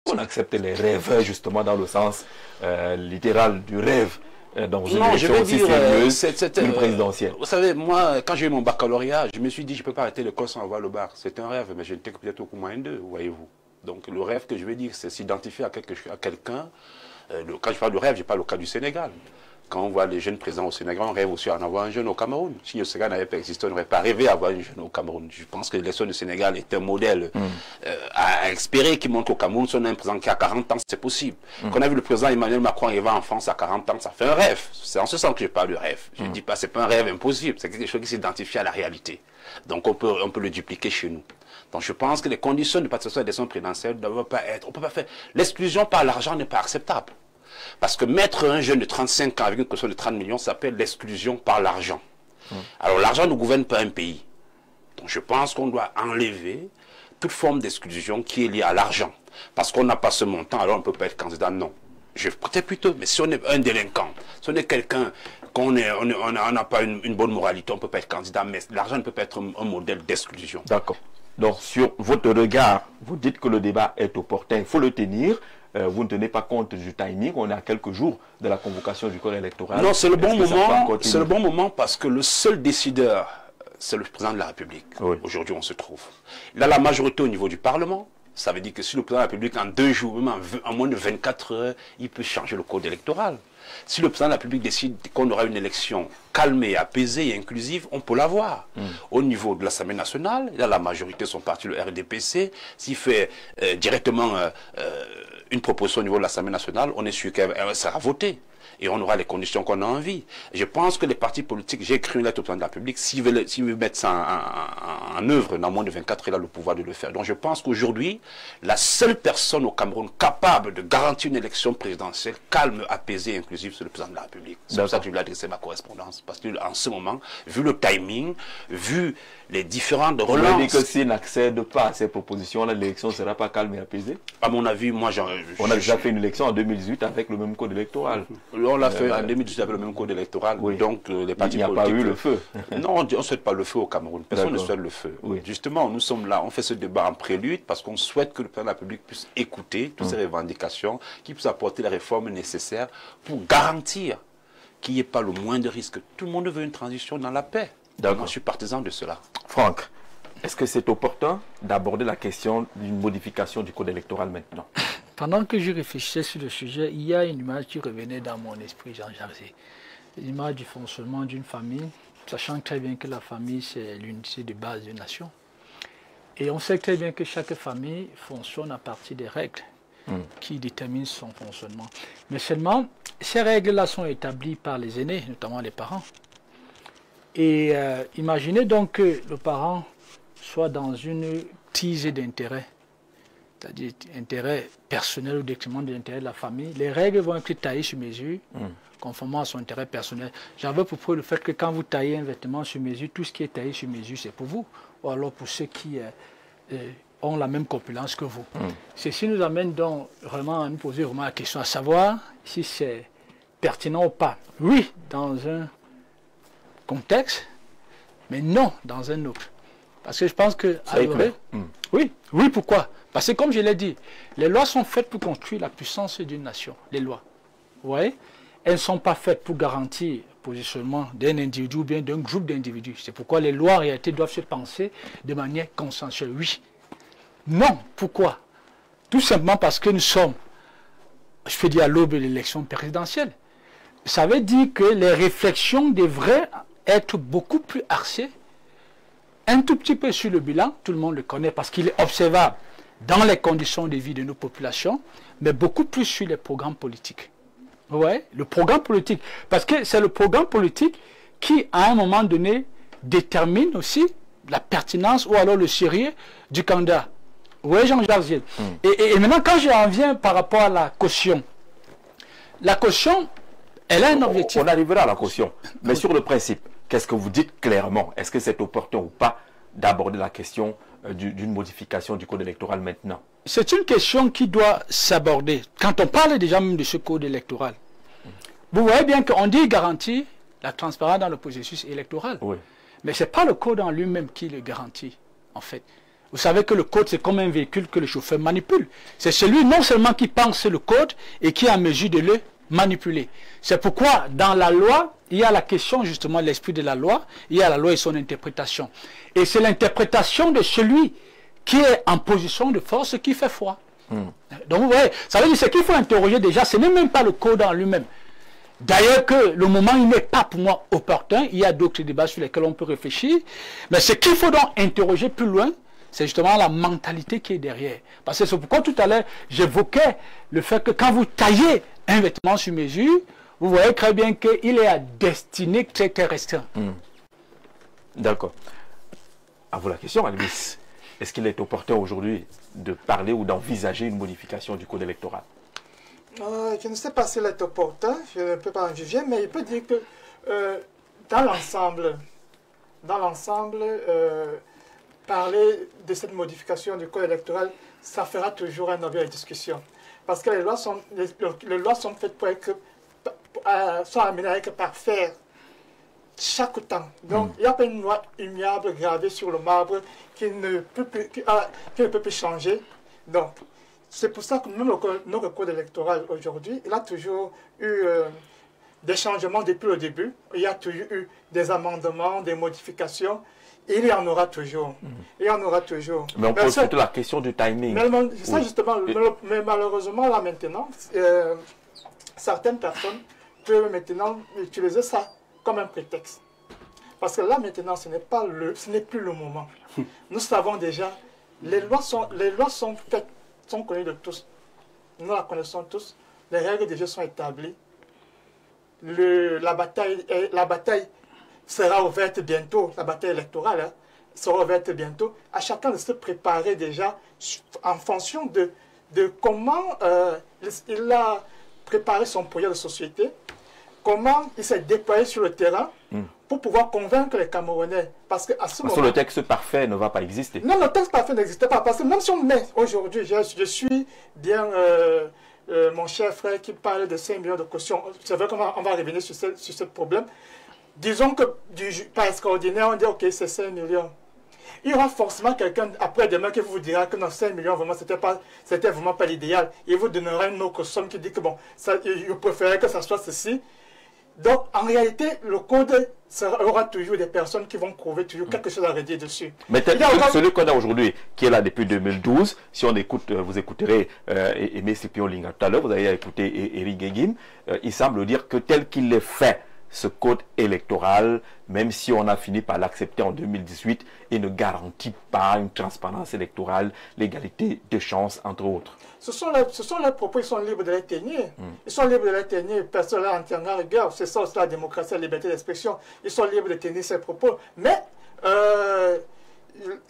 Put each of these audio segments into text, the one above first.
qu'on accepte les rêveurs, justement, dans le sens littéral du rêve, dans une élection aussi sérieuse qu'une présidentielle. Vous savez, moi, quand j'ai eu mon baccalauréat, je me suis dit, je ne peux pas arrêter l'école sans avoir le bac. C'est un rêve, mais je n'étais peut-être au coup moins d'eux, voyez-vous. Donc, le rêve que je veux dire, c'est s'identifier à quelqu'un. Quand je parle de rêve, je parle au cas du Sénégal. Quand on voit les jeunes présents au Sénégal, on rêve aussi d'en avoir un jeune au Cameroun. Si le Sénégal n'avait pas existé, on n'aurait pas rêvé d'avoir un jeune au Cameroun. Je pense que l'élection du Sénégal est un modèle à espérer qui montre au Cameroun, si on a un président qui a 40 ans, c'est possible. Quand on a vu le président Emmanuel Macron arriver en France à 40 ans, ça fait un rêve. C'est en ce sens que je parle de rêve. Je ne dis pas, c'est pas un rêve impossible, c'est quelque chose qui s'identifie à la réalité. Donc on peut le dupliquer chez nous. Donc je pense que les conditions de participation à l'élection présidentielle ne doivent pas être, on peut pas faire. L'exclusion par l'argent n'est pas acceptable. Parce que mettre un jeune de 35 ans avec une caution de 30 millions, ça s'appelle l'exclusion par l'argent. Alors l'argent ne gouverne pas un pays. Donc je pense qu'on doit enlever toute forme d'exclusion qui est liée à l'argent. Parce qu'on n'a pas ce montant, alors on ne peut pas être candidat, non. Peut-être plutôt, mais si on est un délinquant, si on est quelqu'un qu'on n'a pas une bonne moralité, on ne peut pas être candidat, mais l'argent ne peut pas être un modèle d'exclusion. D'accord. Donc sur votre regard, vous dites que le débat est opportun, il faut le tenir. Vous ne tenez pas compte du timing, on est à quelques jours de la convocation du corps électoral. Non, c'est le bon moment, c'est le bon moment parce que le seul décideur, c'est le président de la République. Oui. Aujourd'hui, on se trouve. Il a la majorité au niveau du Parlement. Ça veut dire que si le président de la République, en 2 jours, même en moins de 24 heures, il peut changer le code électoral. Si le président de la République décide qu'on aura une élection calmée, apaisée et inclusive, on peut l'avoir. Au niveau de l'Assemblée nationale, il a la majorité de son parti, le RDPC. S'il fait directement une proposition au niveau de l'Assemblée nationale, on est sûr qu'elle sera votée. Et on aura les conditions qu'on a envie. Je pense que les partis politiques, j'ai écrit une lettre au président de la République, s'il veut mettre ça en œuvre dans moins de 24 heures, il a le pouvoir de le faire. Donc je pense qu'aujourd'hui, la seule personne au Cameroun capable de garantir une élection présidentielle calme, apaisée et inclusive, c'est le président de la République. C'est pour ça que je lui ai adressé ma correspondance. Parce qu'en ce moment, vu le timing, vu les différentes relances... Vous voulez dire que s'il n'accède pas à ces propositions-là, l'élection ne sera pas calme et apaisée? À mon avis, moi, on a déjà fait une élection en 2018 avec le même code électoral. On l'a fait en 2018 avec le même code électoral. Oui. Donc, les partis politiques... Il n'y a pas eu le feu. Non, on ne souhaite pas le feu au Cameroun. Personne ne souhaite le feu. Oui. Justement, nous sommes là, on fait ce débat en prélude parce qu'on souhaite que le président de la République puisse écouter toutes ces revendications, qu'il puisse apporter les réformes nécessaires pour garantir qu'il n'y ait pas le moins de risques. Tout le monde veut une transition dans la paix. Moi, je suis partisan de cela. Franck, est-ce que c'est opportun d'aborder la question d'une modification du code électoral maintenant? Pendant que je réfléchissais sur le sujet, il y a une image qui revenait dans mon esprit, Jean Jarzé. L'image du fonctionnement d'une famille, sachant très bien que la famille, c'est l'unité de base d'une nation. Et on sait très bien que chaque famille fonctionne à partir des règles qui déterminent son fonctionnement. Mais seulement, ces règles-là sont établies par les aînés, notamment les parents. Et imaginez donc que le parent soit dans une tise d'intérêt, c'est-à-dire intérêt personnel au détriment de l'intérêt de la famille. Les règles vont être taillées sur mesure, conformément à son intérêt personnel. J'avais pour preuve le fait que quand vous taillez un vêtement sur mesure, tout ce qui est taillé sur mesure, c'est pour vous, ou alors pour ceux qui ont la même corpulence que vous. Ceci nous amène donc vraiment à nous poser vraiment la question, à savoir si c'est pertinent ou pas. Oui, dans un contexte, mais non dans un autre. Parce que je pense que... Oui, pourquoi? Parce que comme je l'ai dit, les lois sont faites pour construire la puissance d'une nation, les lois. Vous voyez? Elles ne sont pas faites pour garantir le positionnement d'un individu ou bien d'un groupe d'individus. C'est pourquoi les lois en réalité doivent se penser de manière consensuelle. Oui. Non. Pourquoi? Tout simplement parce que nous sommes, je peux dire, à l'aube de l'élection présidentielle. Ça veut dire que les réflexions devraient être beaucoup plus axées, un tout petit peu sur le bilan, tout le monde le connaît parce qu'il est observable dans les conditions de vie de nos populations, mais beaucoup plus sur les programmes politiques. Vous voyez? Le programme politique, parce que c'est le programme politique qui, à un moment donné, détermine aussi la pertinence ou alors le sérieux du candidat. Vous voyez, Jean Jarzé? Et maintenant, quand je en viens par rapport à la caution, elle a un objectif. On arrivera à la caution. Mais sur le principe, qu'est-ce que vous dites clairement? Est-ce que c'est opportun ou pas d'aborder la question d'une modification du code électoral maintenant? C'est une question qui doit s'aborder. Quand on parle déjà même de ce code électoral, vous voyez bien qu'on dit garantir la transparence dans le processus électoral. Oui. Mais ce n'est pas le code en lui-même qui le garantit, en fait. Vous savez que le code, c'est comme un véhicule que le chauffeur manipule. C'est celui non seulement qui pense le code et qui est en mesure de le manipuler. C'est pourquoi, dans la loi, il y a la question justement de l'esprit de la loi, il y a la loi et son interprétation. Et c'est l'interprétation de celui qui est en position de force qui fait foi. Donc vous voyez, ça veut dire ce qu'il faut interroger déjà, ce n'est même pas le code en lui-même. D'ailleurs que le moment il n'est pas pour moi opportun, il y a d'autres débats sur lesquels on peut réfléchir, mais ce qu'il faut donc interroger plus loin, c'est justement la mentalité qui est derrière. Parce que c'est pourquoi tout à l'heure, j'évoquais le fait que quand vous taillez un vêtement sur mesure, vous voyez très bien qu'il est à destinée très très restreinte. D'accord. À vous la question, Alvis. Est-ce qu'il est opportun aujourd'hui de parler ou d'envisager une modification du code électoral? Je ne sais pas s'il est opportun, je ne peux pas en juger, mais il peut dire que dans l'ensemble, parler de cette modification du code électoral, ça fera toujours un objet de discussion. Parce que les lois sont faites pour être, sont amenées à être parfaites chaque temps. Donc, il n'y a pas une loi immuable gravée sur le marbre qui ne peut plus changer. Donc, c'est pour ça que même notre code électoral aujourd'hui, il a toujours eu des changements depuis le début. Il y a toujours eu des amendements, des modifications. Et il y en aura toujours. Il y en aura toujours. Mais on pose surtout la question du timing. Mais ça, justement, mais malheureusement, là maintenant, certaines personnes peuvent maintenant utiliser ça comme un prétexte. Parce que là maintenant, ce n'est plus le moment. Nous savons déjà, les lois sont faites, sont connues de tous. Nous la connaissons tous. Les règles des jeux sont établies. La bataille sera ouverte bientôt, la bataille électorale sera ouverte bientôt. À chacun de se préparer déjà en fonction de comment il a préparé son projet de société, comment il s'est déployé sur le terrain pour pouvoir convaincre les Camerounais. Parce que le texte parfait ne va pas exister. Non, le texte parfait n'existe pas. Parce que même si on met aujourd'hui, je suis bien mon cher frère qui parle de 5 millions de cautions. C'est vrai qu'on va revenir sur ce problème. Disons que par extraordinaire, on dit ok, c'est 5 millions. Il y aura forcément quelqu'un après-demain qui vous dira que non, 5 millions, vraiment, c'était vraiment pas l'idéal. Il vous donnera une autre somme qui dit que bon, je préférais que ça soit ceci. Donc, en réalité, le code aura toujours des personnes qui vont trouver toujours quelque chose à redire dessus. Mais celui qu'on a aujourd'hui, qui est là depuis 2012, si on écoute, vous écouterez Aimé Scipion Linga tout à l'heure, vous avez écouté Eric Guéguim, il semble dire que tel qu'il est fait, ce code électoral, même si on a fini par l'accepter en 2018, il ne garantit pas une transparence électorale, l'égalité de chances, entre autres. Ce sont les propos, ils sont libres de les tenir. Ils sont libres de les tenir, personne ne tiendra rigueur. C'est ça aussi la démocratie, la liberté d'expression. Ils sont libres de tenir ces propos. Mais avec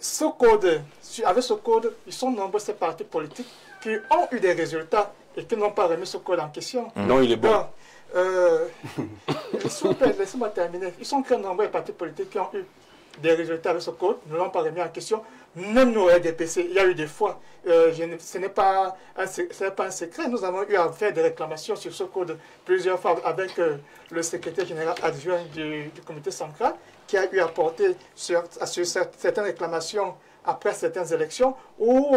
ce code, ils sont nombreux ces partis politiques qui ont eu des résultats et qui n'ont pas remis ce code en question. Non, il est bon. Laissez-moi terminer. Ils sont très nombreux les partis politiques qui ont eu des résultats avec ce code, ne l'ont pas remis en question. Même nous, RDPC, il y a eu des fois, ce n'est pas un secret, nous avons eu à faire des réclamations sur ce code plusieurs fois avec le secrétaire général adjoint du comité central qui a eu à porter sur certaines réclamations après certaines élections où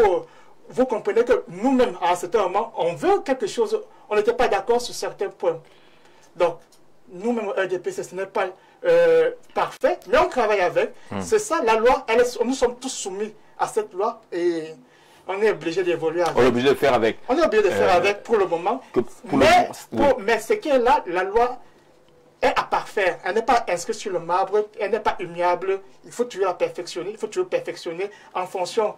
vous comprenez que nous-mêmes, à un certain moment, on veut quelque chose, on n'était pas d'accord sur certains points. Donc, nous-mêmes, au RDPC, ce n'est pas parfait, mais on travaille avec. C'est ça, la loi, nous sommes tous soumis à cette loi et on est obligé d'évoluer avec. On est obligé de faire avec. On est obligé de faire avec pour le moment. Mais ce qui est là, la loi est à parfaire. Elle n'est pas inscrite sur le marbre, elle n'est pas immuable. Il faut toujours la perfectionner. Il faut toujours perfectionner en fonction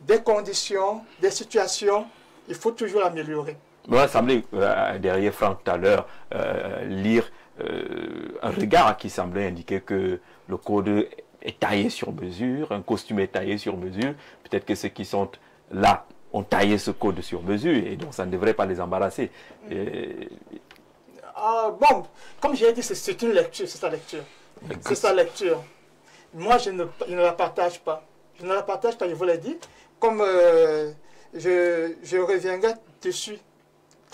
des conditions, des situations. Il faut toujours l'améliorer. Il m'a semblé, derrière Franck tout à l'heure, lire un regard qui semblait indiquer que le code est taillé sur mesure, un costume est taillé sur mesure. Peut-être que ceux qui sont là ont taillé ce code sur mesure et donc ça ne devrait pas les embarrasser. Bon, comme j'ai dit, c'est une lecture, c'est sa lecture. C'est sa lecture. Moi, je ne la partage pas. Je ne la partage pas, je vous l'ai dit. Comme je reviendrai dessus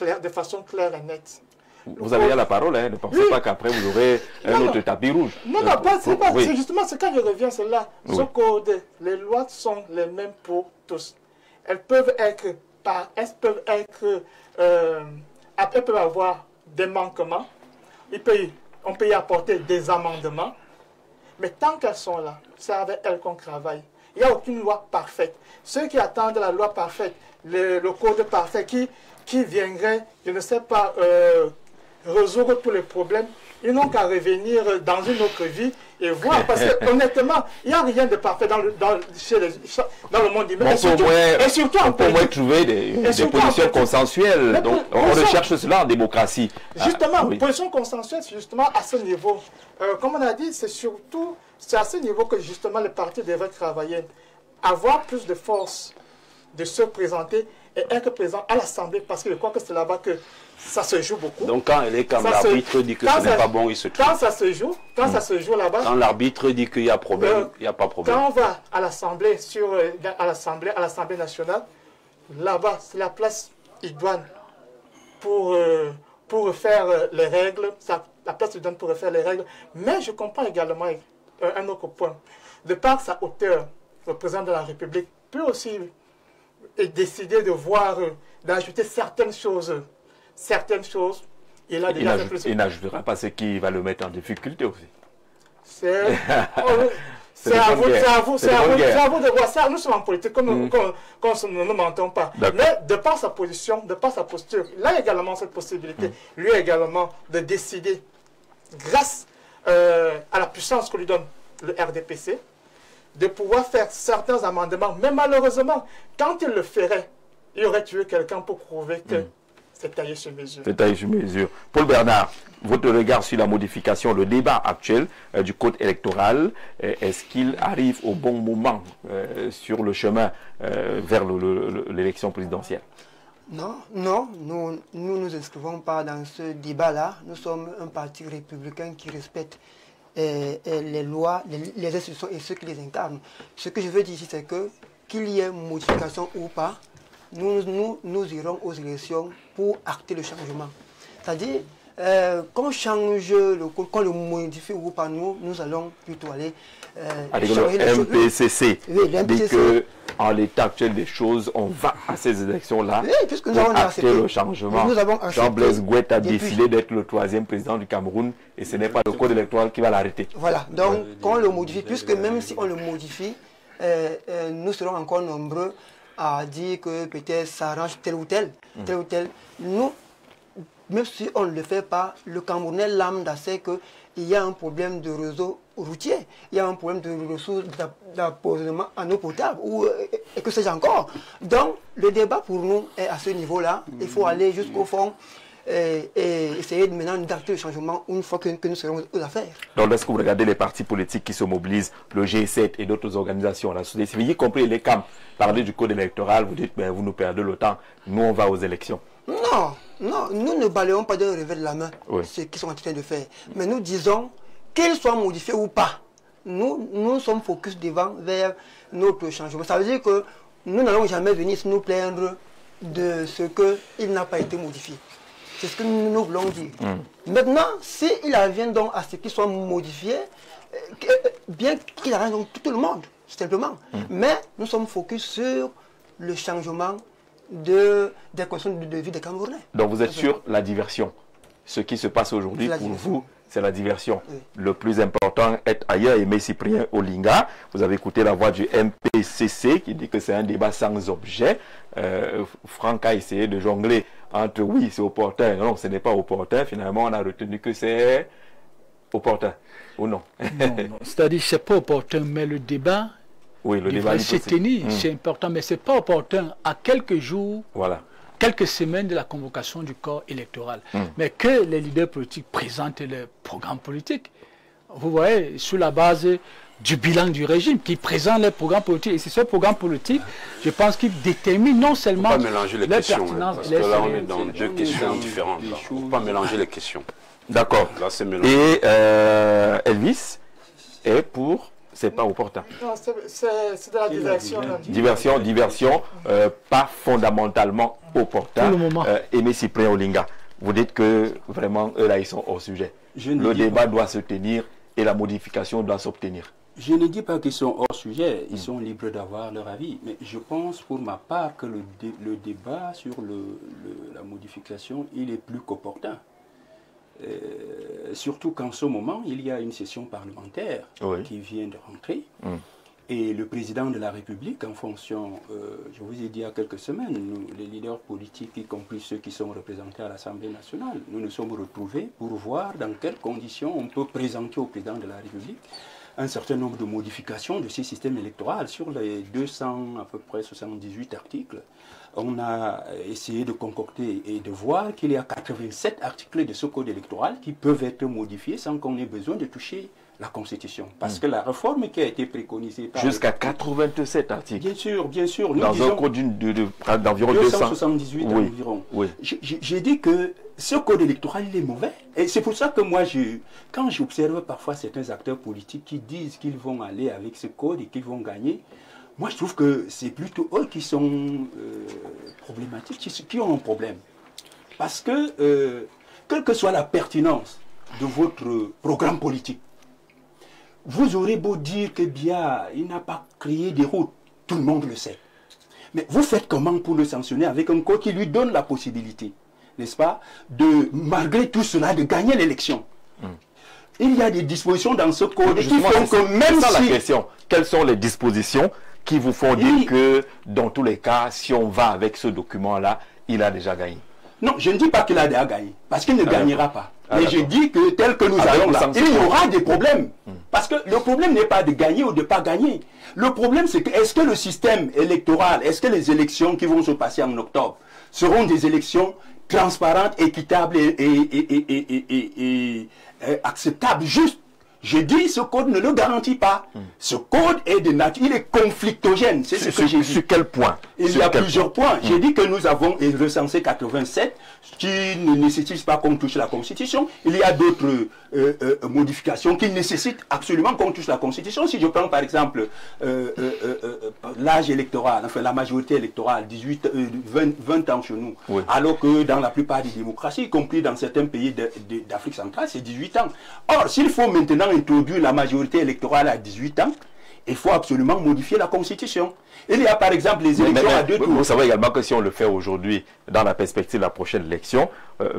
de façon claire et nette. Vous avez la parole, hein. Ne pensez pas qu'après vous aurez un autre tapis rouge. Non, non, c'est pas. C'est justement, c'est quand je reviens, c'est là. Ce code, les lois sont les mêmes pour tous. Elles peuvent avoir des manquements. On peut y apporter des amendements. Mais tant qu'elles sont là, c'est avec elles qu'on travaille. Il n'y a aucune loi parfaite. Ceux qui attendent la loi parfaite, le code parfait qui viendrait, je ne sais pas, résoudre tous les problèmes, ils n'ont qu'à revenir dans une autre vie et voir. Parce que honnêtement, il n'y a rien de parfait dans le monde humain. On peut au moins trouver des positions consensuelles. Donc, on recherche cela en démocratie. Justement, position consensuelle, c'est justement à ce niveau. Comme on a dit, c'est à ce niveau que justement le parti devrait travailler. Avoir plus de force de se présenter et être présent à l'Assemblée, parce que je crois que c'est là-bas que ça se joue beaucoup. Donc quand l'arbitre dit que ce n'est pas bon, il se trompe. Quand ça se joue, là-bas. Quand l'arbitre dit qu'il y a problème, il n'y a pas de problème. Quand on va à l'Assemblée, à l'Assemblée nationale, là-bas, c'est la place idoine pour refaire les règles. La place idoine pour refaire les règles. Mais je comprends également un autre point. De par sa hauteur, le président de la République peut aussi décider de voir, d'ajouter certaines choses. Il n'ajoutera pas ce qui va le mettre en difficulté aussi. C'est à vous de voir ça. Nous sommes en politique, qu'on ne m'entend pas. Mais de par sa position, de par sa posture, il a également cette possibilité, lui également, de décider, grâce à la puissance que lui donne le RDPC, de pouvoir faire certains amendements. Mais malheureusement, quand il le ferait, il aurait tué quelqu'un pour prouver que c'est taillé sur mesure. C'est taillé sur mesure. Paul Bernard, votre regard sur la modification, le débat actuel du code électoral, est-ce qu'il arrive au bon moment sur le chemin vers l'élection présidentielle? Non, nous ne nous inscrivons pas dans ce débat-là. Nous sommes un parti républicain qui respecte les lois, les institutions et ceux qui les incarnent. Ce que je veux dire ici, c'est que qu'il y ait modification ou pas, nous irons aux élections pour acter le changement. C'est-à-dire, qu'on change, qu'on le modifie ou pas, nous allons plutôt aller... le MPCC dit qu'en l'état actuel des choses, on va à ces élections-là pour acter le changement. Jean-Blaise Gouet a décidé d'être le 3e président du Cameroun et ce n'est pas le code électoral qui va l'arrêter. Voilà, donc qu'on le modifie, puisque même si on le modifie, nous serons encore nombreux à dire que peut-être ça arrange tel ou tel. Nous, même si on ne le fait pas, le Camerounais lambda sait qu'il y a un problème de réseau routier, il y a un problème de ressources d'approvisionnement en eau potable, et que sais-je encore. Donc, le débat pour nous est à ce niveau-là. Il faut aller jusqu'au fond et essayer maintenant d'acter le changement une fois que nous serons aux affaires. Donc, lorsque vous regardez les partis politiques qui se mobilisent, le G7 et d'autres organisations, la société civile, y compris les CAM, parler du code électoral, vous dites, ben, vous nous perdez le temps, nous on va aux élections. Non, nous ne balayons pas d'un revers de la main ce qu'ils sont en train de faire. Mais nous disons, qu'ils soient modifiés ou pas, nous sommes focus vers notre changement. Ça veut dire que nous n'allons jamais venir nous plaindre de ce qu'il n'a pas été modifié. C'est ce que nous voulons dire. Maintenant, s'il advient donc à ce qu'il soit modifié, bien qu'il arrange donc tout le monde, simplement. Mais nous sommes focus sur le changement des conditions de vie des Camerounais. Donc vous êtes sur la diversion. Ce qui se passe aujourd'hui pour vous, c'est la diversion. Le plus important est ailleurs. Aimé Cyprien Olinga, vous avez écouté la voix du MPCC qui dit que c'est un débat sans objet. Franck a essayé de jongler entre oui, c'est opportun, non, ce n'est pas opportun. Finalement, on a retenu que c'est opportun, ou non? Non. C'est-à-dire que ce n'est pas opportun, mais le débat... Oui, le débat se tenir, c'est important, mais ce n'est pas opportun à quelques jours, quelques semaines de la convocation du corps électoral. Mais que les leaders politiques présentent leur programme politique. Vous voyez, sur la base du bilan du régime, qui présente les programmes politiques. Et c'est ce programme politique, je pense, qu'il détermine non seulement... Il ne faut pas mélanger les questions, parce que là, on est dans deux questions différentes. Il ne faut pas mélanger les questions. D'accord. Et Elvis est pour... C'est pas opportun. Non, c'est de la diversion. Diversion, pas fondamentalement opportun. Pour le moment. Aimé Cyprien Olinga, vous dites que vraiment, eux là, ils sont hors sujet. Le débat doit se tenir et la modification doit s'obtenir. Je ne dis pas qu'ils sont hors sujet, ils sont libres d'avoir leur avis, mais je pense pour ma part que le débat sur la modification, il est plus qu'opportun. Surtout qu'en ce moment, il y a une session parlementaire qui vient de rentrer. Et le président de la République, en fonction, je vous ai dit il y a quelques semaines, nous, les leaders politiques, y compris ceux qui sont représentés à l'Assemblée nationale, nous nous sommes retrouvés pour voir dans quelles conditions on peut présenter au président de la République un certain nombre de modifications de ces systèmes électoraux sur les 200, à peu près 78 articles. On a essayé de concocter et de voir qu'il y a 87 articles de ce code électoral qui peuvent être modifiés sans qu'on ait besoin de toucher la Constitution. Parce que la réforme qui a été préconisée par... Jusqu'à 87 articles. Bien sûr, bien sûr. Nous dans un code d'environ 278 environ. Oui. J'ai dit que ce code électoral, il est mauvais. Et c'est pour ça que moi, quand j'observe parfois certains acteurs politiques qui disent qu'ils vont aller avec ce code et qu'ils vont gagner, moi, je trouve que c'est plutôt eux qui sont problématiques, qui ont un problème. Parce que, quelle que soit la pertinence de votre programme politique, vous aurez beau dire que bien, il n'a pas créé des routes, tout le monde le sait. Mais vous faites comment pour le sanctionner avec un code qui lui donne la possibilité, n'est-ce pas, de, malgré tout cela, de gagner l'élection? Il y a des dispositions dans ce code qui font que même si... la question. Quelles sont les dispositions qui vous font dire que, dans tous les cas, si on va avec ce document-là, il a déjà gagné? Non, je ne dis pas qu'il a déjà gagné, parce qu'il ne gagnera pas. Mais je dis que tel que nous allons là, il y aura des problèmes. Parce que le problème n'est pas de gagner ou de ne pas gagner. Le problème, c'est que est-ce que le système électoral, est-ce que les élections qui vont se passer en octobre seront des élections transparentes, équitables et acceptables, justes? Je dis, ce code ne le garantit pas. Ce code est de nature, il est conflictogène. C'est ce que j'ai dit. Sur quel point? Il y a plusieurs points. J'ai dit que nous avons recensé 87 qui ne nécessitent pas qu'on touche la Constitution. Il y a d'autres modifications qui nécessitent absolument qu'on touche la Constitution. Si je prends par exemple l'âge électoral, enfin la majorité électorale, 20 ans chez nous, alors que dans la plupart des démocraties, y compris dans certains pays d'Afrique centrale, c'est 18 ans. Or, s'il faut maintenant introduire la majorité électorale à 18 ans, il faut absolument modifier la Constitution. Il y a par exemple les élections à deux tours. Vous savez également que si on le fait aujourd'hui, dans la perspective de la prochaine élection,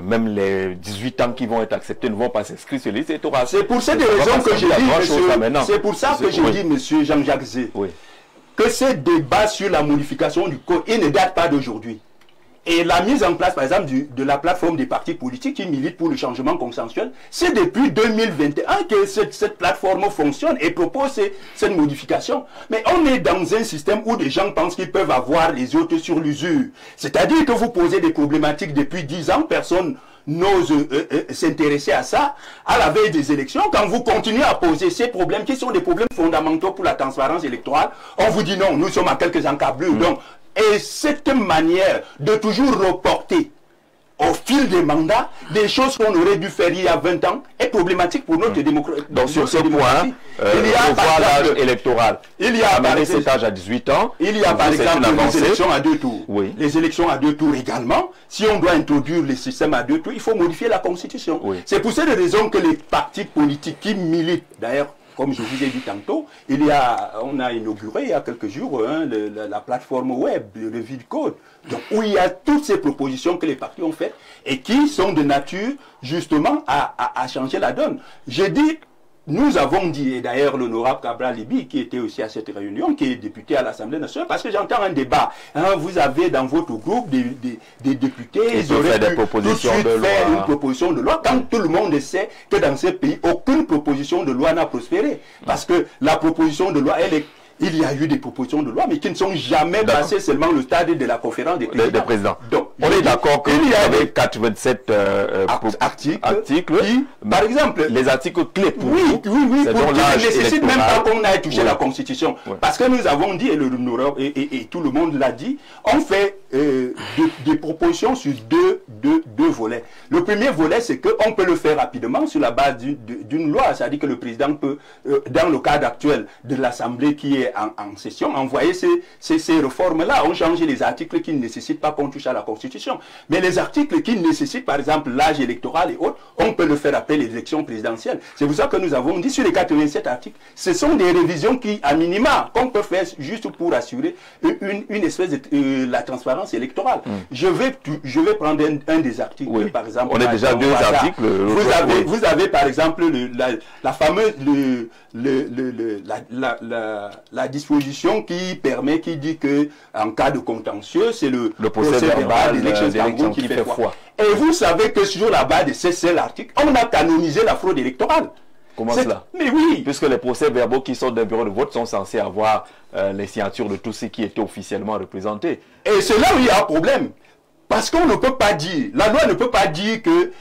même les 18 ans qui vont être acceptés ne vont pas s'inscrire sur les listes électorales. C'est pour cette raison que j'ai dit, c'est pour ça que j'ai dit, monsieur Jean-Jacques Zé, que ce débat sur la modification du code, il ne date pas d'aujourd'hui. Et la mise en place, par exemple, de la plateforme des partis politiques qui militent pour le changement consensuel, c'est depuis 2021 que cette plateforme fonctionne et propose cette modification. Mais on est dans un système où des gens pensent qu'ils peuvent avoir les autres sur l'usure. C'est-à-dire que vous posez des problématiques depuis 10 ans, personne n'ose s'intéresser à ça. À la veille des élections, quand vous continuez à poser ces problèmes qui sont des problèmes fondamentaux pour la transparence électorale, on vous dit non, nous sommes à quelques encablures. Donc, et cette manière de toujours reporter au fil des mandats des choses qu'on aurait dû faire il y a 20 ans est problématique pour notre démocratie. Donc sur ce point, il y a l'âge électoral. Il y a amené cet âge à 18 ans. Il y a par exemple les élections à deux tours. Les élections à deux tours également. Si on doit introduire les systèmes à deux tours, il faut modifier la Constitution. C'est pour cette raison que les partis politiques qui militent, d'ailleurs, comme je vous ai dit tantôt, on a inauguré il y a quelques jours la plateforme web, le Vidcode, où il y a toutes ces propositions que les partis ont faites et qui sont de nature justement à changer la donne. J'ai dit, nous avons dit, et d'ailleurs l'honorable Cabral Libi, qui était aussi à cette réunion, qui est député à l'Assemblée nationale, parce que j'entends un débat, vous avez dans votre groupe des députés, ils auraient pu tout de suite faire une proposition de loi, quand tout le monde sait que dans ce pays, aucune proposition de loi n'a prospéré. Parce que la proposition de loi, il y a eu des propositions de loi, mais qui ne sont jamais passées seulement le stade de la conférence des présidents. Donc, on est d'accord qu'il y avait 87 articles qui, par exemple, les articles clés pour oui, qui ne nécessitent même pas qu'on aille toucher la Constitution. Parce que nous avons dit, et tout le monde l'a dit, on fait des propositions sur deux deux volets. Le premier volet, c'est qu'on peut le faire rapidement sur la base d'une loi. C'est-à-dire que le président peut, dans le cadre actuel de l'Assemblée qui est en session, envoyer ces réformes-là. On change les articles qui ne nécessitent pas qu'on touche à la Constitution. Mais les articles qui nécessitent, par exemple, l'âge électoral et autres, on peut le faire après les élections présidentielles. C'est pour ça que nous avons dit sur les 87 articles, ce sont des révisions qui, à minima, qu'on peut faire juste pour assurer une espèce de la transparence électorale. Je vais prendre un des articles, par exemple. On a déjà deux articles. Vous avez, par exemple, la fameuse la disposition qui dit que en cas de contentieux, c'est le procès verbal d'élection qui fait foi. Et vous savez que sur la base de ce seul article, on a canonisé la fraude électorale. Comment cela? Mais oui. Puisque les procès-verbaux qui sortent d'un bureau de vote sont censés avoir les signatures de tous ceux qui étaient officiellement représentés. Et c'est là où il y a un problème. Parce qu'on ne peut pas dire, la loi ne peut pas dire que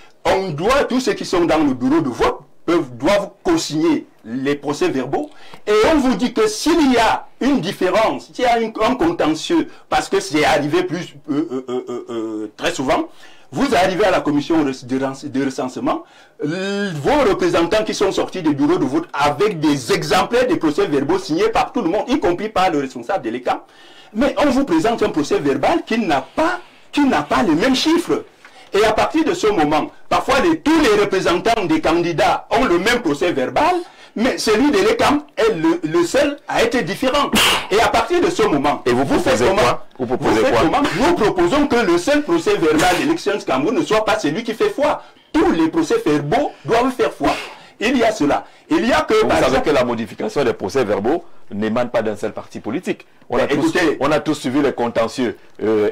tous ceux qui sont dans le bureau de vote doivent co-signer les procès-verbaux. Et on vous dit que s'il y a une différence, s'il y a un contentieux, parce que c'est arrivé très souvent, vous arrivez à la commission de recensement, vos représentants qui sont sortis des bureaux de vote avec des exemplaires des procès-verbaux signés par tout le monde, y compris par le responsable de l'ECAM. Mais on vous présente un procès-verbal qui n'a pas les mêmes chiffres. Et à partir de ce moment, parfois tous les représentants des candidats ont le même procès-verbal, mais celui de l'ECAM est le seul a été différent. Et à partir de ce moment, et vous proposez quoi? Nous proposons que le seul procès-verbal d'Elections Cameroun ne soit pas celui qui fait foi. Tous les procès-verbaux doivent faire foi. Il y a cela. Il y a que, vous savez que la modification des procès-verbaux n'émane pas d'un seul parti politique. On a tous suivi les contentieux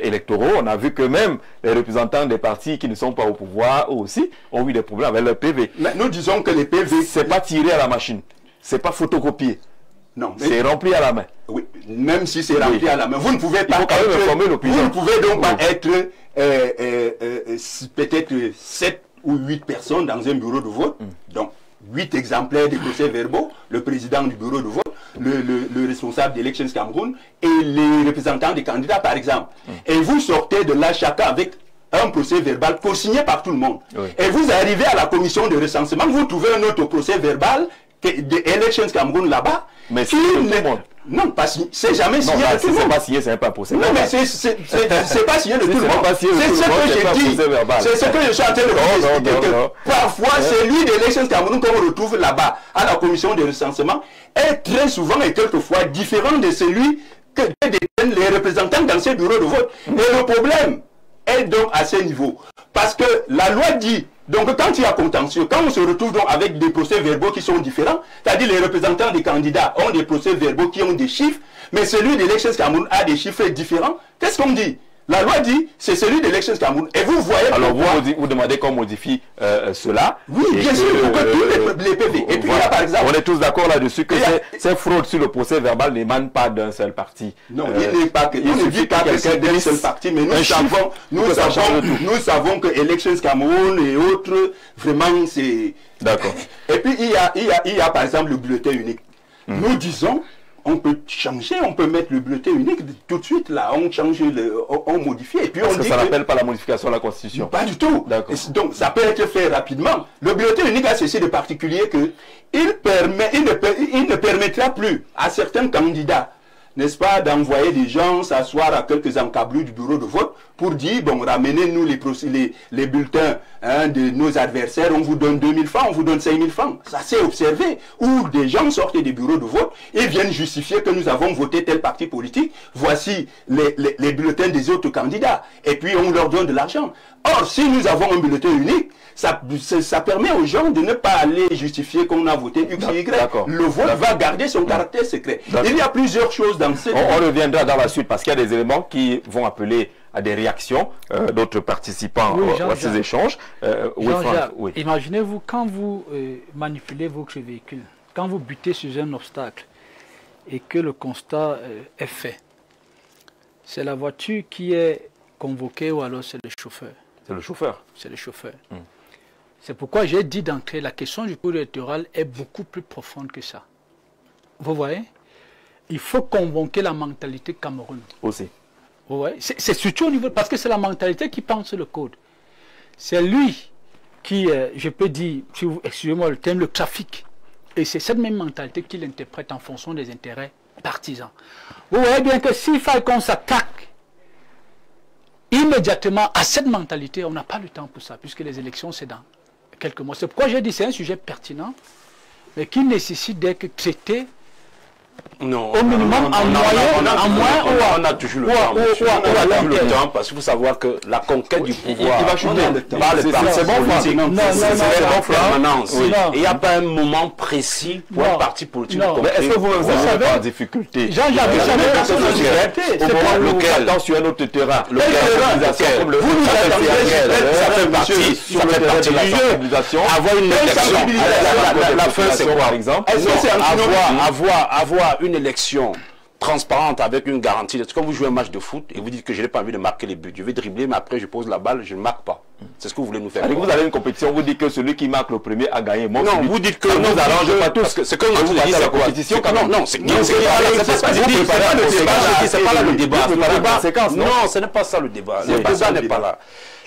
électoraux. On a vu que même les représentants des partis qui ne sont pas au pouvoir, eux aussi, ont eu des problèmes avec leur PV. Mais nous disons que les PV... C'est pas tiré à la machine. C'est pas photocopié. Non. C'est rempli à la main. Oui. Même si c'est rempli à la main. Vous ne pouvez pas vous ne pouvez donc pas être peut-être 7 ou 8 personnes dans un bureau de vote. Donc, 8 exemplaires des procès-verbaux, le président du bureau de vote, le responsable d'Elections Cameroun et les représentants des candidats, par exemple. Et vous sortez de là chacun avec un procès-verbal co-signé par tout le monde. Et vous arrivez à la commission de recensement, vous trouvez un autre procès-verbal d'Elections Cameroun là-bas. Mais c'est tout le monde. Non, c'est jamais signé de tout le monde. C'est pas signé, c'est pas procès. Non, mais c'est pas signé de tout le monde. C'est ce que j'ai dit. C'est ce que je suis en train de vous expliquer. Parfois, celui de l'Elections Cameroun qu'on retrouve là-bas à la commission de recensement est très souvent et quelquefois différent de celui que détiennent les représentants dans ces bureaux de vote. Et le problème est donc à ce niveau. Parce que la loi dit, donc quand il y a contentieux, quand on se retrouve donc avec des procès-verbaux qui sont différents, c'est-à-dire les représentants des candidats ont des procès-verbaux qui ont des chiffres, mais celui d'Elections Cameroun a des chiffres différents, qu'est-ce qu'on dit? La loi dit, c'est celui d'Elections Cameroun. Et vous voyez... Alors vous demandez qu'on modifie cela. Oui, bien sûr, pour que tous les PV. Et puis là, par exemple... On est tous d'accord là-dessus que ces fraudes sur le procès verbal n'émanent pas d'un seul parti. Non, il ne dit pas que c'est d'un seul parti, mais nous savons que Elections Cameroun et autres, vraiment, c'est... D'accord. Et puis, il y a par exemple le bulletin unique. Nous disons... On peut changer, on peut mettre le bulletin unique tout de suite là, on change, on modifie et puis parce on que dit ça n'appelle pas la modification de la Constitution. Pas du tout. Donc ça peut être fait rapidement. Le bulletin unique a ceci de particulier que il ne permettra plus à certains candidats, n'est-ce pas, d'envoyer des gens s'asseoir à quelques encablures du bureau de vote pour dire, bon, ramenez-nous les bulletins de nos adversaires, on vous donne 2000 francs, on vous donne 5000 francs. Ça s'est observé, où des gens sortent des bureaux de vote et viennent justifier que nous avons voté tel parti politique, voici les bulletins des autres candidats, et puis on leur donne de l'argent. Or, si nous avons un bulletin unique, ça permet aux gens de ne pas aller justifier qu'on a voté X ou Y. Le vote va garder son caractère secret. Il y a plusieurs choses dans ce... On reviendra dans la suite parce qu'il y a des éléments qui vont appeler à des réactions d'autres participants à ces échanges. Oui. Imaginez-vous quand vous manipulez votre véhicule, quand vous butez sur un obstacle et que le constat est fait. C'est la voiture qui est convoquée ou alors c'est le chauffeur? C'est le chauffeur. C'est le chauffeur. C'est pourquoi j'ai dit d'entrée, la question du code électoral est beaucoup plus profonde que ça. Vous voyez? Il faut convoquer la mentalité Cameroun. Aussi. Vous voyez? C'est surtout au niveau, parce que c'est la mentalité qui pense le code. C'est lui qui, je peux dire, excusez-moi le terme, le trafic. Et c'est cette même mentalité qu'il interprète en fonction des intérêts partisans. Vous voyez bien que s'il faut qu'on s'attaque immédiatement à cette mentalité, on n'a pas le temps pour ça, puisque les élections, c'est dans quelques mois. C'est pourquoi j'ai dit que c'est un sujet pertinent, mais qui nécessite d'être traité non, au minimum on a toujours le temps. On a toujours le temps parce qu'il faut savoir que la conquête du pouvoir par le parti politique, c'est permanence. Il n'y a pas un moment précis pour un parti politique. Mais est-ce que vous savez en difficulté? Jean-Jacques, au moment où vous attendez sur un autre terrain, vous nous attendez, ça fait partie du jeu. Avoir une élection, la fin c'est quoi par exemple? Avoir une élection transparente avec une garantie. C'est comme vous jouez un match de foot et vous dites que je n'ai pas envie de marquer les buts. Je vais dribbler, mais après je pose la balle, je ne marque pas. C'est ce que vous voulez nous faire. Vous avez une compétition, vous dites que celui qui marque le premier a gagné. Non, vous dites que nous arrange pas tous. C'est comme vous dites, c'est compétition. Non, c'est pas là le débat. Non, ce n'est pas ça le débat. Le débat n'est pas là.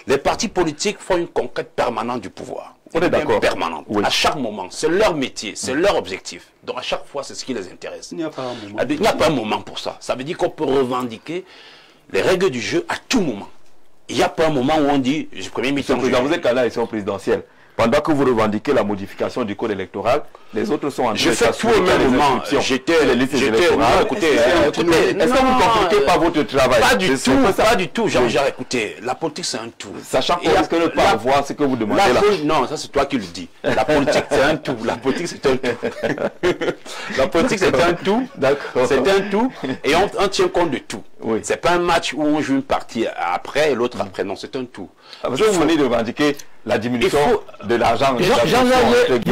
Les partis politiques font une conquête permanente du pouvoir. On est d'accord. Permanente. Oui. À chaque moment, c'est leur métier, c'est leur objectif. Donc à chaque fois, c'est ce qui les intéresse. Il n'y a pas un moment. Il n'y a pas un moment pour ça. Ça veut dire qu'on peut revendiquer les règles du jeu à tout moment. Il n'y a pas un moment où on dit, je premier mi-temps. Vous êtes à l'élection présidentielle. Pendant que vous revendiquez la modification du code électoral, les autres sont en train de je fais tout au même moment. Écoutez, est-ce que vous ne compliquez pas votre travail? Pas du tout. Jean-Jacques, écoutez, la politique c'est un tout. Sachant qu'on risque de ne pas voir ce que vous demandez là. Non, ça c'est toi qui le dis. La politique c'est un tout. La politique c'est un tout. La politique c'est un tout. C'est un tout. Et on tient compte de tout. C'est pas un match où on joue une partie après et l'autre après. Non, c'est un tout. Parce que vous venez de revendiquer la diminution de l'argent. Vous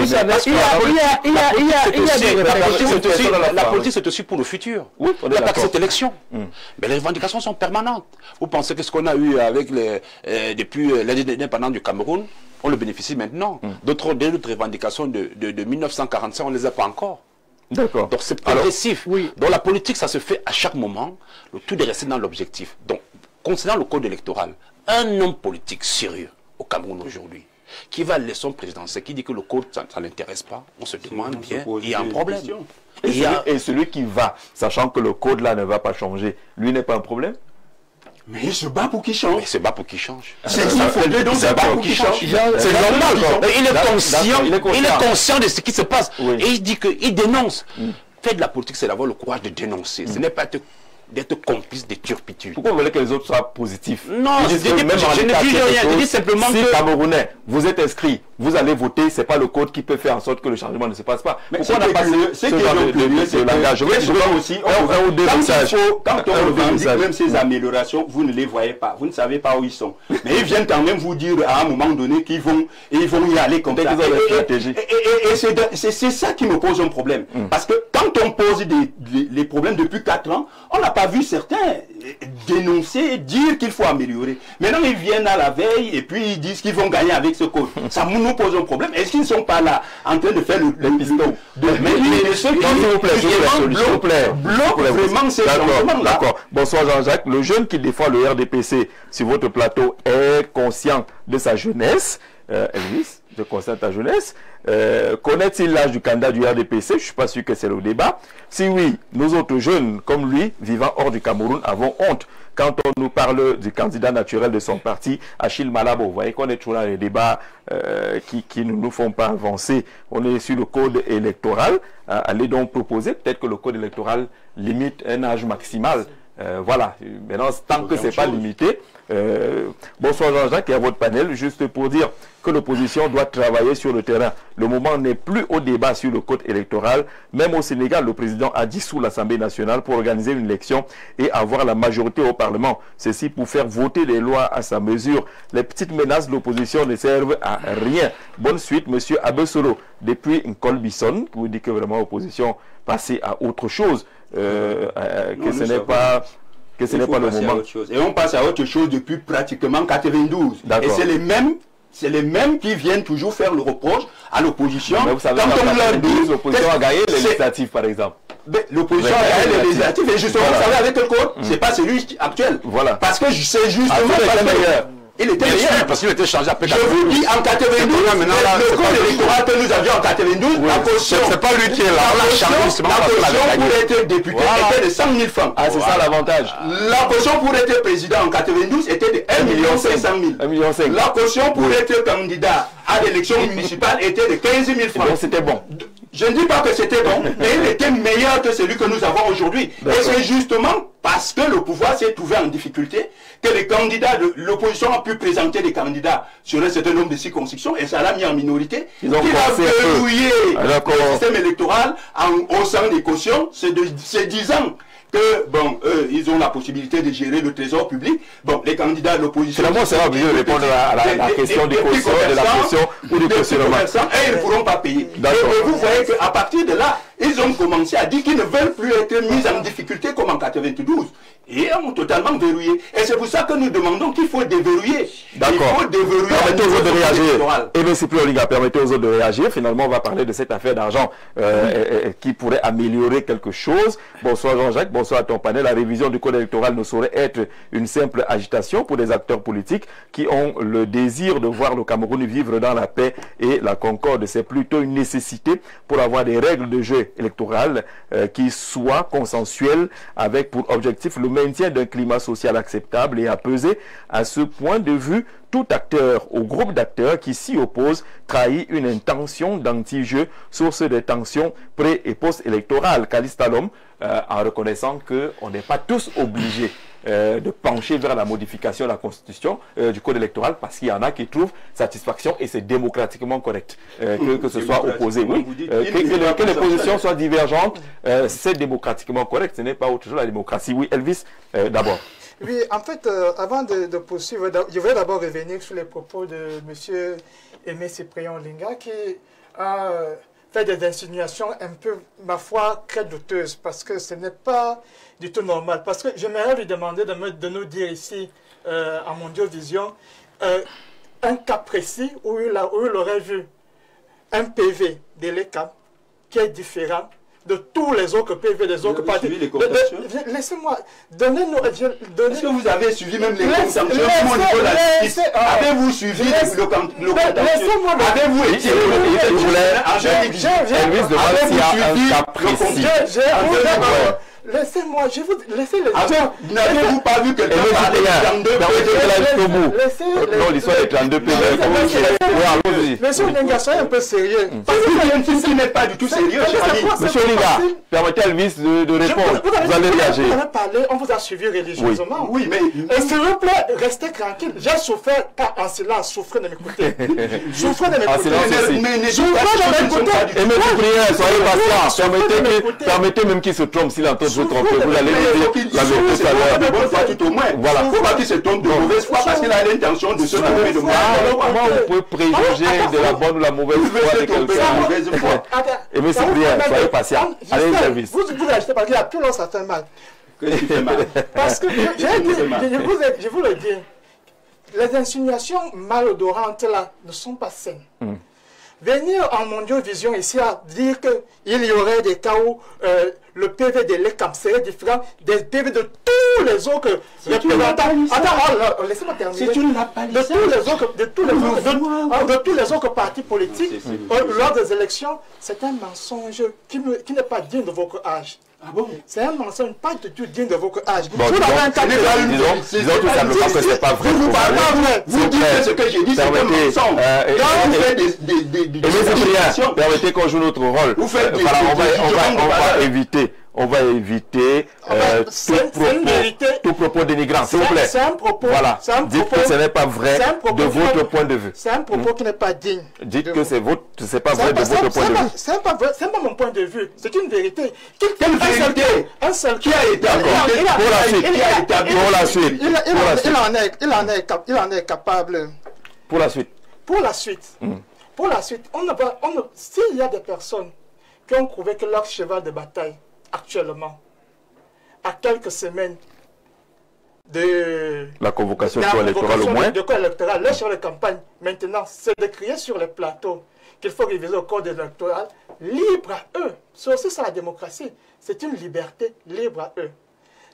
savez, la politique c'est aussi pour le futur. Il n'y a pas que cette élection. Mais les revendications sont permanentes. Vous pensez que ce qu'on a eu avec depuis l'indépendance du Cameroun, on le bénéficie maintenant. D'autres revendications de 1945, on ne les a pas encore. D'accord. Donc c'est progressif. Donc la politique, ça se fait à chaque moment. Le tout est resté dans l'objectif. Donc, concernant le code électoral, un homme politique sérieux au Cameroun aujourd'hui, qui va à l'élection présidentielle, qui dit que le code, ça ne l'intéresse pas, on se demande bien, il y a un problème. Et celui qui va, sachant que le code là ne va pas changer, lui n'est pas un problème? Mais il se bat pour qu'il change. Il se bat pour qu'il change. C'est ça, donc il se bat pour qu'il change. C'est normal. Il est conscient de ce qui se passe. Et il dit qu'il dénonce. Faire de la politique, c'est d'avoir le courage de dénoncer. Ce n'est pas d'être complice des turpitudes. Pourquoi vous voulez que les autres soient positifs? Non, je ne dis rien. Je dis simplement que... Si Camerounais, vous êtes inscrit, vous allez voter, ce n'est pas le code qui peut faire en sorte que le changement ne se passe pas. Mais pourquoi on n'a pas ce genre de langage? Quand on revendique même ces améliorations, vous ne les voyez pas. Vous ne savez pas où ils sont. Mais ils viennent quand même vous dire à un moment donné qu'ils vont y aller comme ça. Et c'est ça qui me pose un problème. Parce que quand on pose les problèmes depuis 4 ans, on n'a pas vu certains dénoncer, dire qu'il faut améliorer. Maintenant, ils viennent à la veille et puis ils disent qu'ils vont gagner avec ce code. Ça nous pose un problème. Est-ce qu'ils ne sont pas là en train de faire le piston? Mais s'il vous plaît, bloque vraiment ces changements-là. D'accord. Bonsoir Jean-Jacques. Le jeune qui défend le RDPC sur votre plateau est conscient de sa jeunesse. Elvis, je constate ta jeunesse. Connaît-il l'âge du candidat du RDPC? Je ne suis pas sûr que c'est le débat. Si oui, nous autres jeunes, comme lui, vivant hors du Cameroun, avons honte quand on nous parle du candidat naturel de son parti, Achille Malabo. Vous voyez qu'on est toujours dans les débats qui ne nous font pas avancer. On est sur le code électoral. Allez donc proposer peut-être que le code électoral limite un âge maximal. Voilà, maintenant, tant que ce n'est pas limité. Bonsoir Jean-Jacques et à votre panel, juste pour dire que l'opposition doit travailler sur le terrain. Le moment n'est plus au débat sur le code électoral. Même au Sénégal, le président a dissous l'Assemblée nationale pour organiser une élection et avoir la majorité au Parlement. Ceci pour faire voter les lois à sa mesure. Les petites menaces de l'opposition ne servent à rien. Bonne suite, monsieur Abesolo. Depuis Nkolbison, qui vous dit que vraiment l'opposition passait à autre chose. Que ce n'est pas le moment. Et on passe à autre chose depuis pratiquement 92. Et c'est les mêmes qui viennent toujours faire le reproche à l'opposition. Vous savez, quand on leur dit l'opposition a gagné les législatives, par exemple. L'opposition a gagné les législatives et justement, vous savez avec quel code? C'est pas celui actuel. Voilà. Parce que c'est justement pas le meilleur. Il était meilleur. Parce qu'il était changé après. Je vous dis, en 92, le code électoral que nous avions en 92, la caution. C'est pas lui qui est là. La caution pour être député était de 100 000 francs. Ah, c'est ça l'avantage. La caution pour être président en 92 était de 1 500 000. 1,5 million. La caution pour être candidat à l'élection municipale était de 15 000 francs. Donc c'était bon. Je ne dis pas que c'était bon, mais il était meilleur que celui que nous avons aujourd'hui. Et c'est justement parce que le pouvoir s'est trouvé en difficulté que les candidats de l'opposition ont pu présenter des candidats sur un certain nombre de circonscriptions et ça l'a mis en minorité. Ils ont a verrouillé le système électoral en haussant des cautions, c'est 10 ans que, bon, ils ont la possibilité de gérer le trésor public. Bon, les candidats de l'opposition... Finalement, c'est obligé de répondre à la question des cautions, de la caution ou du cautionnement. Et ils ne pourront pas payer. Et vous voyez qu'à partir de là, ils ont commencé à dire qu'ils ne veulent plus être mis en difficulté comme en 92. Et ont totalement verrouillé. Et c'est pour ça que nous demandons qu'il faut déverrouiller. D'accord. Il faut déverrouiller. Permettez aux autres de réagir. Et bien, Cyprien Olinga, permettez aux autres de réagir. Finalement, on va parler de cette affaire d'argent qui pourrait améliorer quelque chose. Bonsoir Jean-Jacques, bonsoir à ton panel. La révision du code électoral ne saurait être une simple agitation pour des acteurs politiques qui ont le désir de voir le Cameroun vivre dans la paix et la concorde. C'est plutôt une nécessité pour avoir des règles de jeu électorales qui soient consensuelles avec pour objectif le maintien d'un climat social acceptable et apaiser. À ce point de vue, tout acteur ou groupe d'acteurs qui s'y oppose trahit une intention d'anti-jeu, source de tensions pré- et post-électorales. Kalistalom, en reconnaissant qu'on n'est pas tous obligés de pencher vers la modification de la Constitution, du Code électoral, parce qu'il y en a qui trouvent satisfaction et c'est démocratiquement correct que ce soit opposé. Oui, que les positions soient divergentes, c'est démocratiquement correct, ce n'est pas autre chose la démocratie. Oui, Elvis, d'abord. Oui, en fait, avant de poursuivre, je voudrais d'abord revenir sur les propos de M. Aimé Cyprien Olinga qui a fait des insinuations un peu, ma foi, très douteuses, parce que ce n'est pas du tout normal. Parce que j'aimerais lui demander de nous dire ici, à Mondiovision, un cas précis où il aurait vu un PV de l'ECAM qui est différent de tous les autres PV des autres partis. Laissez-moi, donnez-nous... Est-ce que vous avez suivi même les contentieux au niveau de la justice? Avez-vous suivi le contentieux? Avez-vous été... Elvis demande s'il y a un cas précis. Laissez-moi, je vous laissez les gens. N'avez-vous pas vu que le 32 PV non, l'histoire des 32 PV. Monsieur Olinga, soyez un peu sérieux. Parce qu'il y a une chose qui n'est pas du tout sérieux, cher ami. Monsieur Olinga, permettez à Elvis de répondre. Vous allez réagir. Vous avez parlé, on vous a suivi religieusement. Oui, mais... Et s'il vous plaît, restez tranquille. J'ai souffert, pas en silence, souffrez de m'écouter. Souffrez de m'écouter. En silence aussi. Souffrez de m'écouter. Et M. Cyprien, soyez patient. Permettez même qu'il se trompe s'il entend se tromper. Vous allez lui dire la vérité tout à l'heure. De bonne foi tout au moins. Voilà. Il ne faut pas qu'il se trompe de mauvaise foi parce qu'il a l'intention de se tromper de moi. Comment vous pouvez préjuger de la bonne ou la mauvaise foi de quelqu'un? Et M. Cyprien, soyez patient. Allez, service. Vous achetez parce qu'il y a plus long, ça fait mal. Qu'est-ce qui fait mal? Parce que je vous le dis, les insinuations malodorantes là ne sont pas saines. Venir en Mondiovision ici à dire qu'il y aurait des cas où le PV de l'ECAM serait différent des PV de tous les autres représentants. Attends, laissez-moi terminer. C'est une lapalissade. De tous les autres partis politiques, lors des élections, c'est un mensonge qui n'est pas digne de votre âge. Ah bon? C'est un mensonge pas du tout digne de votre âge. Bon, disons tout simplement que c'est pas vrai. Vous dites que ce que j'ai dit, c'est un mensonge. Permettez qu'on joue notre rôle. On va éviter tout propos dénigrant, s'il vous plaît. C'est un propos. Voilà. Dites que ce n'est pas vrai de votre point de vue. C'est un propos qui n'est pas digne. Dites que c'est pas vrai de votre point de vue. C'est pas mon point de vue. C'est une vérité. Quelle vérité? Un seul Qui a été apporté pour la suite? Il en est capable. Pour la suite. Pour la suite. S'il y a des personnes qui ont trouvé que leur cheval de bataille actuellement, à quelques semaines de la convocation électorale au moins, leur cheval de campagne, maintenant, c'est de crier sur les plateaux qu'il faut réviser au code électoral, libre à eux. C'est aussi ça la démocratie. C'est une liberté libre à eux.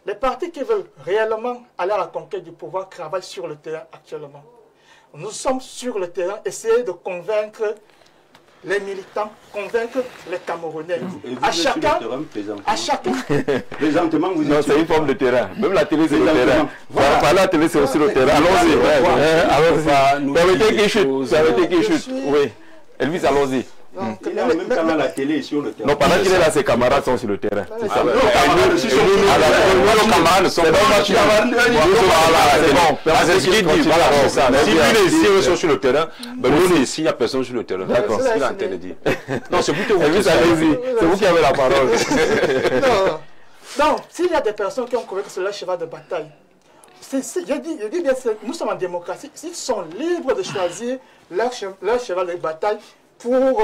Les partis qui veulent réellement aller à la conquête du pouvoir travaillent sur le terrain actuellement. Nous sommes sur le terrain, essayer de convaincre les militants, convaincre les Camerounais. À chacun, présentement, vous non, c'est une forme de terrain. Même la télé, c'est le terrain. Voilà. Par la télé, c'est aussi le terrain. Allons-y. Permettez qu'il chute. Permettez qu'il chute. Oui. Elvis, allons-y. Même quand la télé est sur le terrain. Non, pendant qu'il est là, ses camarades sont sur le terrain. C'est ça. Nos camarades sont si lui ici sont sur le terrain, nous ici, il n'y a personne sur le terrain. D'accord, c'est ce qu'il a en train de dire. Non, c'est plutôt vous. C'est vous qui avez la parole. Non, s'il y a des personnes qui ont convaincu que c'est leur cheval de bataille, je dis bien, nous sommes en démocratie, ils sont libres de choisir leur cheval de bataille pour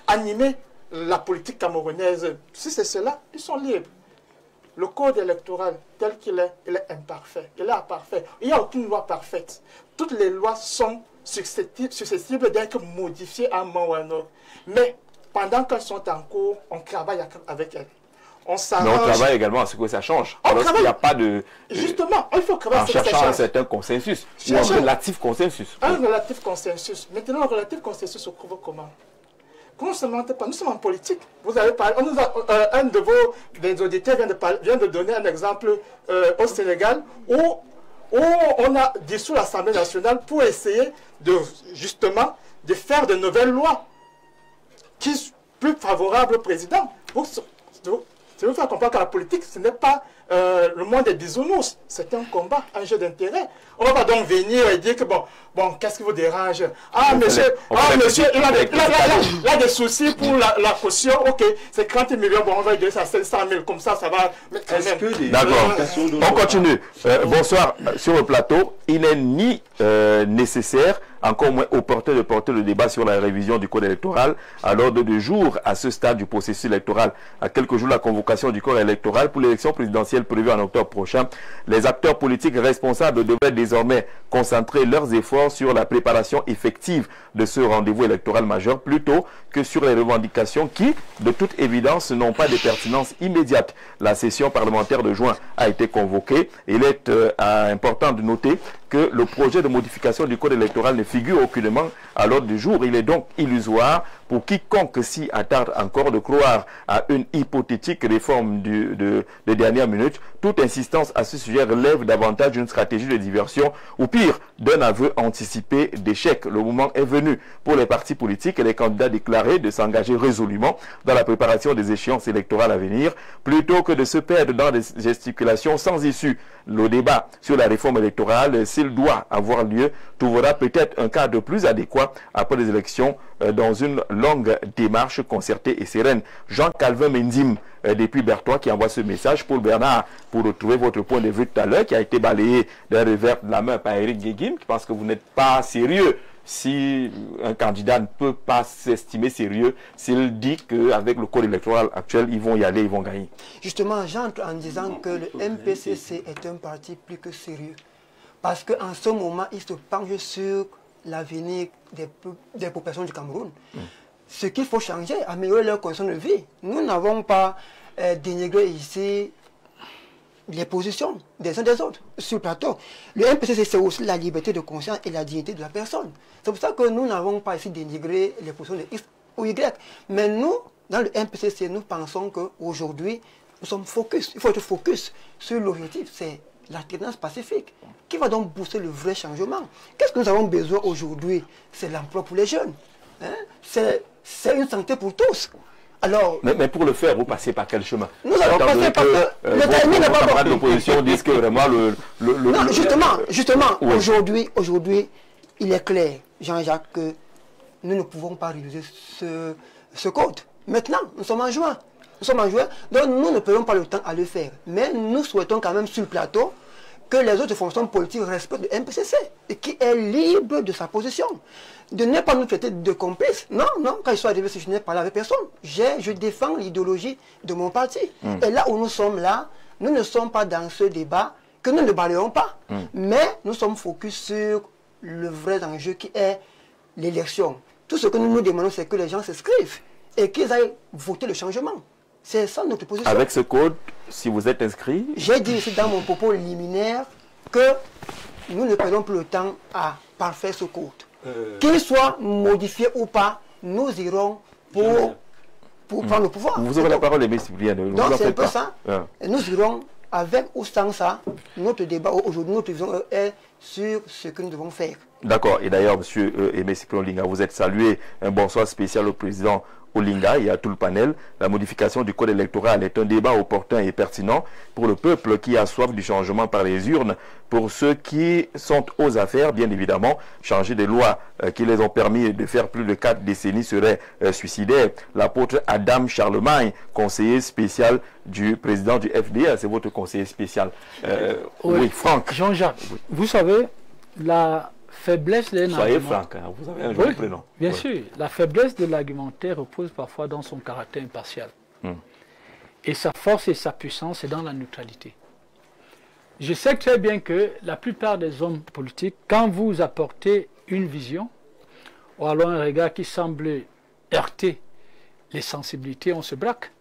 animer la politique camerounaise. Si c'est cela, ils sont libres. Le code électoral, tel qu'il est, il est imparfait, il est imparfait. Il n'y a aucune loi parfaite. Toutes les lois sont susceptibles d'être modifiées à un moment ou à un autre. Mais pendant qu'elles sont en cours, on travaille avec elles. Mais on travaille également à ce que ça change. Lorsqu'il n'y a pas de... Justement, il faut travailler en cherchant un certain consensus. Ou un relatif consensus. Un relatif consensus. Maintenant, le relatif consensus se trouve comment? Nous sommes en politique. Vous avez parlé, un de vos auditeurs vient de donner un exemple au Sénégal où on a dissous l'Assemblée nationale pour essayer justement de faire de nouvelles lois qui sont plus favorables au président. Je veux faire comprendre que la politique, ce n'est pas le monde des bisounours, c'est un combat, un jeu d'intérêt. On ne va pas donc venir et dire que bon qu'est-ce qui vous dérange? Ah, monsieur, il a des soucis pour la caution, ok, c'est 30 millions, bon, on va dire ça à 700 000, comme ça va. D'accord, on continue. Bonsoir, sur le plateau, il n'est ni nécessaire, encore moins opportun de porter le débat sur la révision du code électoral à l'ordre du jour à ce stade du processus électoral. À quelques jours de la convocation du corps électoral pour l'élection présidentielle prévue en octobre prochain, les acteurs politiques responsables devraient désormais concentrer leurs efforts sur la préparation effective de ce rendez-vous électoral majeur plutôt que sur les revendications qui, de toute évidence, n'ont pas de pertinence immédiate. La session parlementaire de juin a été convoquée. Il est important de noter que le projet de modification du code électoral ne figure aucunement à l'ordre du jour. Il est donc illusoire pour quiconque s'y attarde encore de croire à une hypothétique réforme de dernière minute. Toute insistance à ce sujet relève davantage d'une stratégie de diversion ou pire, d'un aveu anticipé d'échec. Le moment est venu pour les partis politiques et les candidats déclarés de s'engager résolument dans la préparation des échéances électorales à venir plutôt que de se perdre dans des gesticulations sans issue. Le débat sur la réforme électorale, s'il doit avoir lieu, trouvera peut-être un cadre plus adéquat après les élections dans une longue démarche concertée et sereine. Jean-Calvin Mendim, depuis Berthois, qui envoie ce message. Paul Bernard, pour retrouver votre point de vue tout à l'heure, qui a été balayé d'un revers de la main par Eric Guéguim, qui pense que vous n'êtes pas sérieux. Si un candidat ne peut pas s'estimer sérieux, s'il dit qu'avec le code électoral actuel, ils vont y aller, ils vont gagner. Justement, j'entre en disant que le MPCC est un parti plus que sérieux. Parce qu'en ce moment, il se penche sur l'avenir des populations du Cameroun. Ce qu'il faut changer, améliorer leurs conditions de vie. Nous n'avons pas dénigré ici les positions des uns des autres sur le plateau. Le MPCC, c'est aussi la liberté de conscience et la dignité de la personne. C'est pour ça que nous n'avons pas ici dénigré les positions de X ou Y. Mais nous, dans le MPCC, nous pensons qu'aujourd'hui, nous sommes focus. Il faut être focus sur l'objectif, c'est l'alternance pacifique, qui va donc booster le vrai changement. Qu'est-ce que nous avons besoin aujourd'hui? C'est l'emploi pour les jeunes. Hein? C'est une santé pour tous. Alors, mais pour le faire, vous passez par quel chemin? Nous allons passer par le timing n'est pas bon. L'opposition disent que vraiment non, justement, oui. Aujourd'hui, il est clair, Jean-Jacques, que nous ne pouvons pas réaliser ce code. Maintenant, nous sommes en juin. Donc nous ne perdons pas le temps à le faire. Mais nous souhaitons quand même sur le plateau que les autres fonctions politiques respectent le MPCC et qui est libre de sa position. De ne pas nous traiter de complices. Non, quand je suis arrivé, je n'ai parlé avec personne. Je défends l'idéologie de mon parti. Et là où nous sommes là, nous ne sommes pas dans ce débat que nous ne balayons pas. Mais nous sommes focus sur le vrai enjeu qui est l'élection. Tout ce que nous nous demandons, c'est que les gens s'inscrivent et qu'ils aillent voter le changement. C'est ça notre position. Avec ce code, si vous êtes inscrit... J'ai dit ici dans mon propos liminaire que nous ne perdons plus le temps à parfaire ce code. Qu'il soit modifié ou pas, nous irons pour prendre le pouvoir. Vous aurez la parole, M. Cyprien. Donc c'est un peu ça. Et nous irons avec ou sans ça. Notre débat aujourd'hui, notre vision est sur ce que nous devons faire. D'accord. Et d'ailleurs, M. Aimé Cyprien Olinga, vous êtes salué. Un bonsoir spécial au président Olinga et à tout le panel. La modification du code électoral est un débat opportun et pertinent pour le peuple qui a soif du changement par les urnes. Pour ceux qui sont aux affaires, bien évidemment, changer des lois qui les ont permis de faire plus de 4 décennies serait suicidaire. L'apôtre Adam Charlemagne, conseiller spécial du président du FDA, c'est votre conseiller spécial. Oui, Franck. Jean-Jacques, vous savez, la faiblesse de Soyez franc, hein, vous avez un joli prénom. Bien sûr, la faiblesse de l'argumentaire repose parfois dans son caractère impartial. Et sa force et sa puissance, c'est dans la neutralité. Je sais très bien que la plupart des hommes politiques, quand vous apportez une vision, ou alors un regard qui semble heurter les sensibilités, on se braque.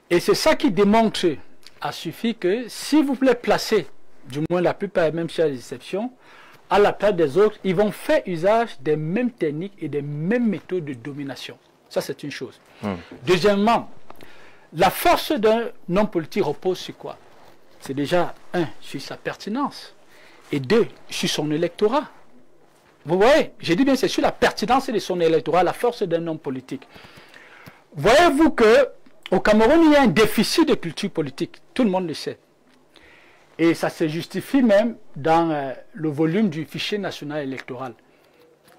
Et c'est ça qui démontre, à suffit que, si vous voulez placer, du moins la plupart, même s'il y a des exceptions, à la place des autres, ils vont faire usage des mêmes techniques et des mêmes méthodes de domination. Ça, c'est une chose. Deuxièmement, la force d'un homme politique repose sur quoi? C'est déjà, 1, sur sa pertinence, et 2, sur son électorat. Vous voyez, j'ai dit bien, c'est sur la pertinence de son électorat, la force d'un homme politique. Voyez-vous qu'au Cameroun, il y a un déficit de culture politique. Tout le monde le sait. Et ça se justifie même dans le volume du fichier national électoral,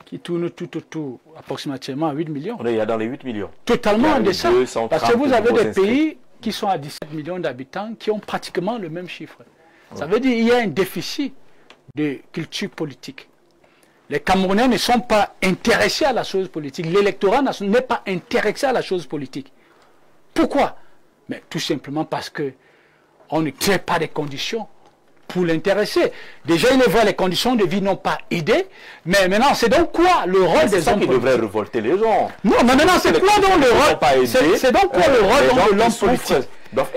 qui tourne tout autour, approximativement à 8 millions. On est dans les 8 millions. Totalement en deçà. Parce que vous avez des pays qui sont à 17 millions d'habitants qui ont pratiquement le même chiffre. Ça veut dire qu'il y a un déficit de culture politique. Les Camerounais ne sont pas intéressés à la chose politique. L'électorat n'est pas intéressé à la chose politique. Pourquoi? Mais tout simplement parce que on ne crée pas des conditions pour l'intéresser. Déjà, il voit les conditions de vie n'ont pas aidé, mais maintenant, c'est donc quoi le rôle des hommes qui devrait révolter les gens. Non, mais maintenant, c'est quoi donc le rôle? C'est donc quoi le rôle de l'homme politique?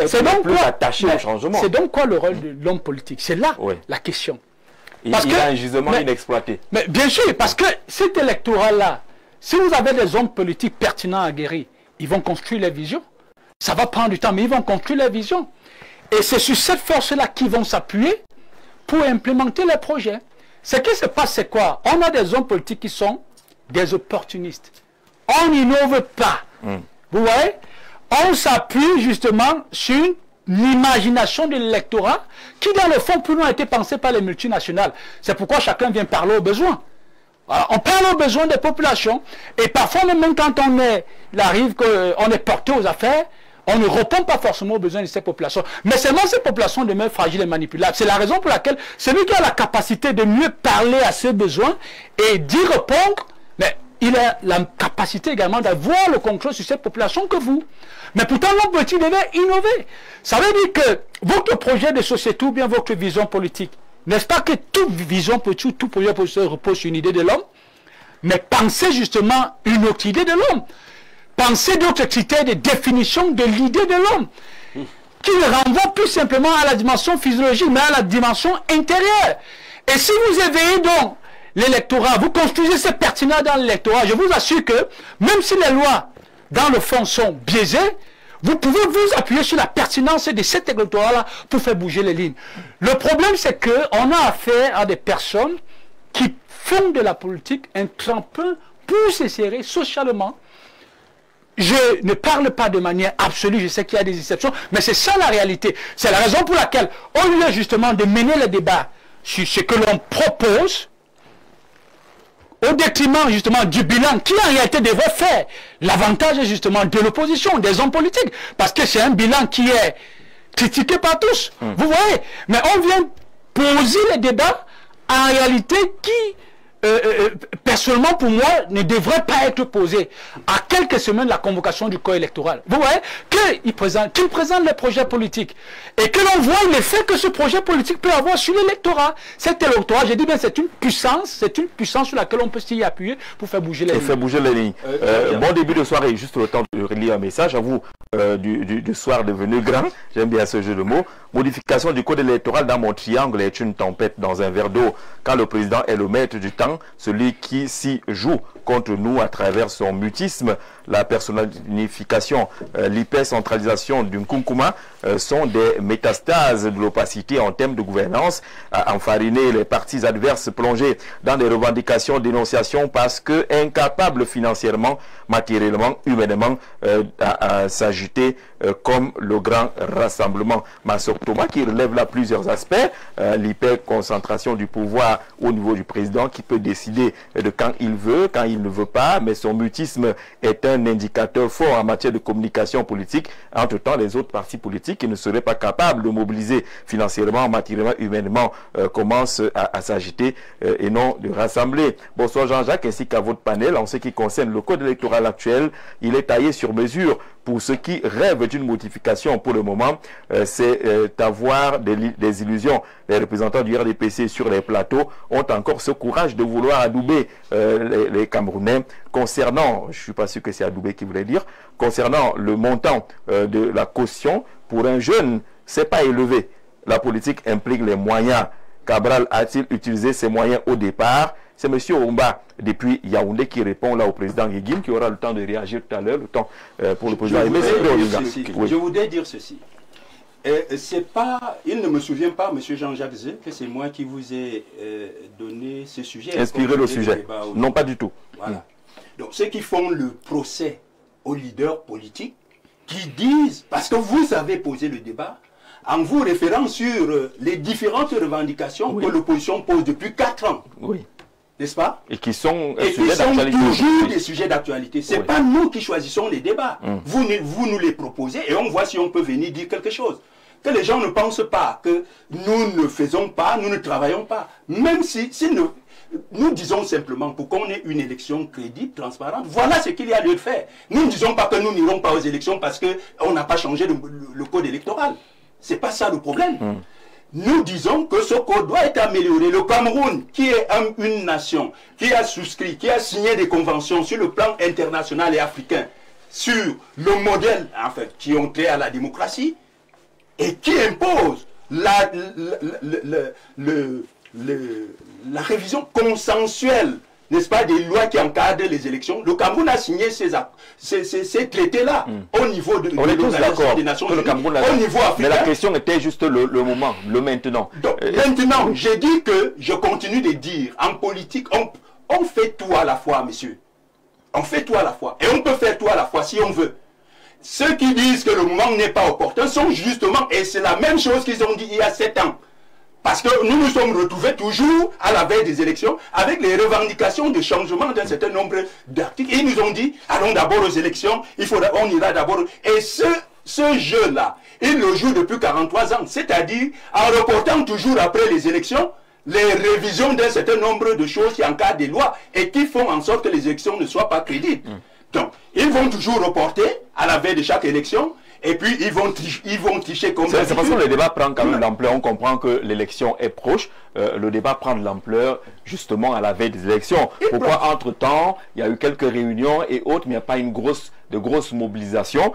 C'est donc plus attaché au changement. C'est donc quoi le rôle de l'homme politique? C'est là la question. Il a un gisement inexploité. Mais bien sûr, parce que cet électorat-là, si vous avez des hommes politiques pertinents à guérir, ils vont construire les visions. Ça va prendre du temps, mais ils vont construire les visions. Et c'est sur cette force-là qu'ils vont s'appuyer pour implémenter les projets. Ce qui se passe, c'est quoi? On a des hommes politiques qui sont des opportunistes. On n'innove pas. Vous voyez? On s'appuie justement sur l'imagination de l'électorat qui, dans le fond, plus loin a été pensé par les multinationales. C'est pourquoi chacun vient parler aux besoins. Alors, on parle aux besoins des populations. Et parfois, même quand il arrive qu'on est porté aux affaires, on ne répond pas forcément aux besoins de ces populations. Mais seulement ces populations demeurent fragiles et manipulables. C'est la raison pour laquelle celui qui a la capacité de mieux parler à ces besoins et d'y répondre, mais il a la capacité également d'avoir le contrôle sur cette population que vous. Mais pourtant, l'homme politique devait innover. Ça veut dire que votre projet de société ou bien votre vision politique, n'est-ce pas que toute vision politique, tout projet politique repose sur une idée de l'homme? Mais pensez justement une autre idée de l'homme. Pensez d'autres critères de définition de l'idée de l'homme, qui ne renvoie plus simplement à la dimension physiologique, mais à la dimension intérieure. Et si vous éveillez donc l'électorat, vous construisez ce pertinent dans l'électorat, je vous assure que, même si les lois, dans le fond, sont biaisées, vous pouvez vous appuyer sur la pertinence de cet électorat-là pour faire bouger les lignes. Le problème, c'est qu'on a affaire à des personnes qui font de la politique un tremplin pour se serrer socialement. Je ne parle pas de manière absolue, je sais qu'il y a des exceptions, mais c'est ça la réalité. C'est la raison pour laquelle, au lieu justement de mener le débat sur ce que l'on propose, au détriment justement du bilan qui en réalité devrait faire l'avantage justement de l'opposition, des hommes politiques, parce que c'est un bilan qui est critiqué par tous, vous voyez. Mais on vient poser les débats en réalité qui personnellement, pour moi, ne devrait pas être posée à quelques semaines de la convocation du corps électoral. Vous voyez qu'il présente les projets politiques et que l'on voit l'effet que ce projet politique peut avoir sur l'électorat. Cet électorat, j'ai dit bien, c'est une puissance sur laquelle on peut s'y appuyer pour faire bouger les lignes. Bon début de soirée, juste le temps de relire un message à vous du soir devenu grand. J'aime bien ce jeu de mots. Modification du code électoral dans mon triangle est une tempête dans un verre d'eau. Quand le président est le maître du temps, celui qui s'y joue contre nous à travers son mutisme, la personnification, l'hypercentralisation du Nkunkuma sont des métastases de l'opacité en termes de gouvernance, à enfariner les partis adverses plongés dans des revendications, dénonciations parce que incapables financièrement, matériellement, humainement à s'agiter comme le grand rassemblement. Thomas qui relève là plusieurs aspects, l'hyperconcentration du pouvoir au niveau du président qui peut décider de quand il veut, quand il ne veut pas, mais son mutisme est un indicateur fort en matière de communication politique. Entre-temps, les autres partis politiques qui ne seraient pas capables de mobiliser financièrement, matériellement, humainement, commencent à s'agiter et non de rassembler. Bonsoir Jean-Jacques ainsi qu'à votre panel. En ce qui concerne le code électoral actuel, il est taillé sur mesure. Pour ceux qui rêvent d'une modification pour le moment, c'est avoir des illusions. Les représentants du RDPC sur les plateaux ont encore ce courage de vouloir adouber les Camerounais concernant, je ne suis pas sûr que c'est adouber qui voulait dire, concernant le montant de la caution pour un jeune, c'est pas élevé. La politique implique les moyens. Cabral a-t-il utilisé ses moyens au départ? C'est M. Omba, depuis Yaoundé, qui répond là au président Guiguine, qui aura le temps de réagir tout à l'heure, le temps pour le président. Je voudrais dire ceci. Il ne me souvient pas, M. Jean-Jacques Zé, que c'est moi qui vous ai donné ce sujet. Inspiré le sujet. Non, pas du tout. Voilà. Donc, ceux qui font le procès aux leaders politiques, qui disent, parce que vous avez posé le débat, en vous référant sur les différentes revendications que l'opposition pose depuis 4 ans. Oui. N'est-ce pas? Et qui sont, toujours des sujets d'actualité. Ce n'est pas nous qui choisissons les débats. Vous nous les proposez et on voit si on peut venir dire quelque chose. Que les gens ne pensent pas que nous ne faisons pas, nous ne travaillons pas. Même si nous disons simplement pour qu'on ait une élection crédible, transparente, voilà ce qu'il y a lieu de faire. Nous ne disons pas que nous n'irons pas aux élections parce qu'on n'a pas changé le code électoral. Ce n'est pas ça le problème. Nous disons que ce code doit être amélioré. Le Cameroun, qui est une nation, qui a souscrit, qui a signé des conventions sur le plan international et africain, sur le modèle, en fait, qui ont trait à la démocratie, et qui impose la révision consensuelle, n'est-ce pas, des lois qui encadrent les élections. Le Cameroun a signé ces traités-là au niveau de l'Organisation des Nations Unies, au niveau africain. Mais la question était juste le moment, le maintenant. Donc, maintenant, j'ai dit que je continue de dire, en politique, on fait tout à la fois, monsieur. On fait tout à la fois. Et on peut faire tout à la fois si on veut. Ceux qui disent que le moment n'est pas opportun sont justement, et c'est la même chose qu'ils ont dit il y a 7 ans. Parce que nous nous sommes retrouvés toujours à la veille des élections avec les revendications de changement d'un certain nombre d'articles. Et ils nous ont dit, allons d'abord aux élections, on ira d'abord. Et ce jeu-là, ils le jouent depuis 43 ans. C'est-à-dire en reportant toujours après les élections les révisions d'un certain nombre de choses qui encadrent des lois et qui font en sorte que les élections ne soient pas crédibles. Donc, ils vont toujours reporter à la veille de chaque élection. Et puis, ils vont tricher comme ça. C'est parce que le débat prend quand même l'ampleur. On comprend que l'élection est proche. Le débat prend de l'ampleur justement à la veille des élections. Pourquoi, entre-temps, il y a eu quelques réunions et autres, mais il n'y a pas de grosse mobilisation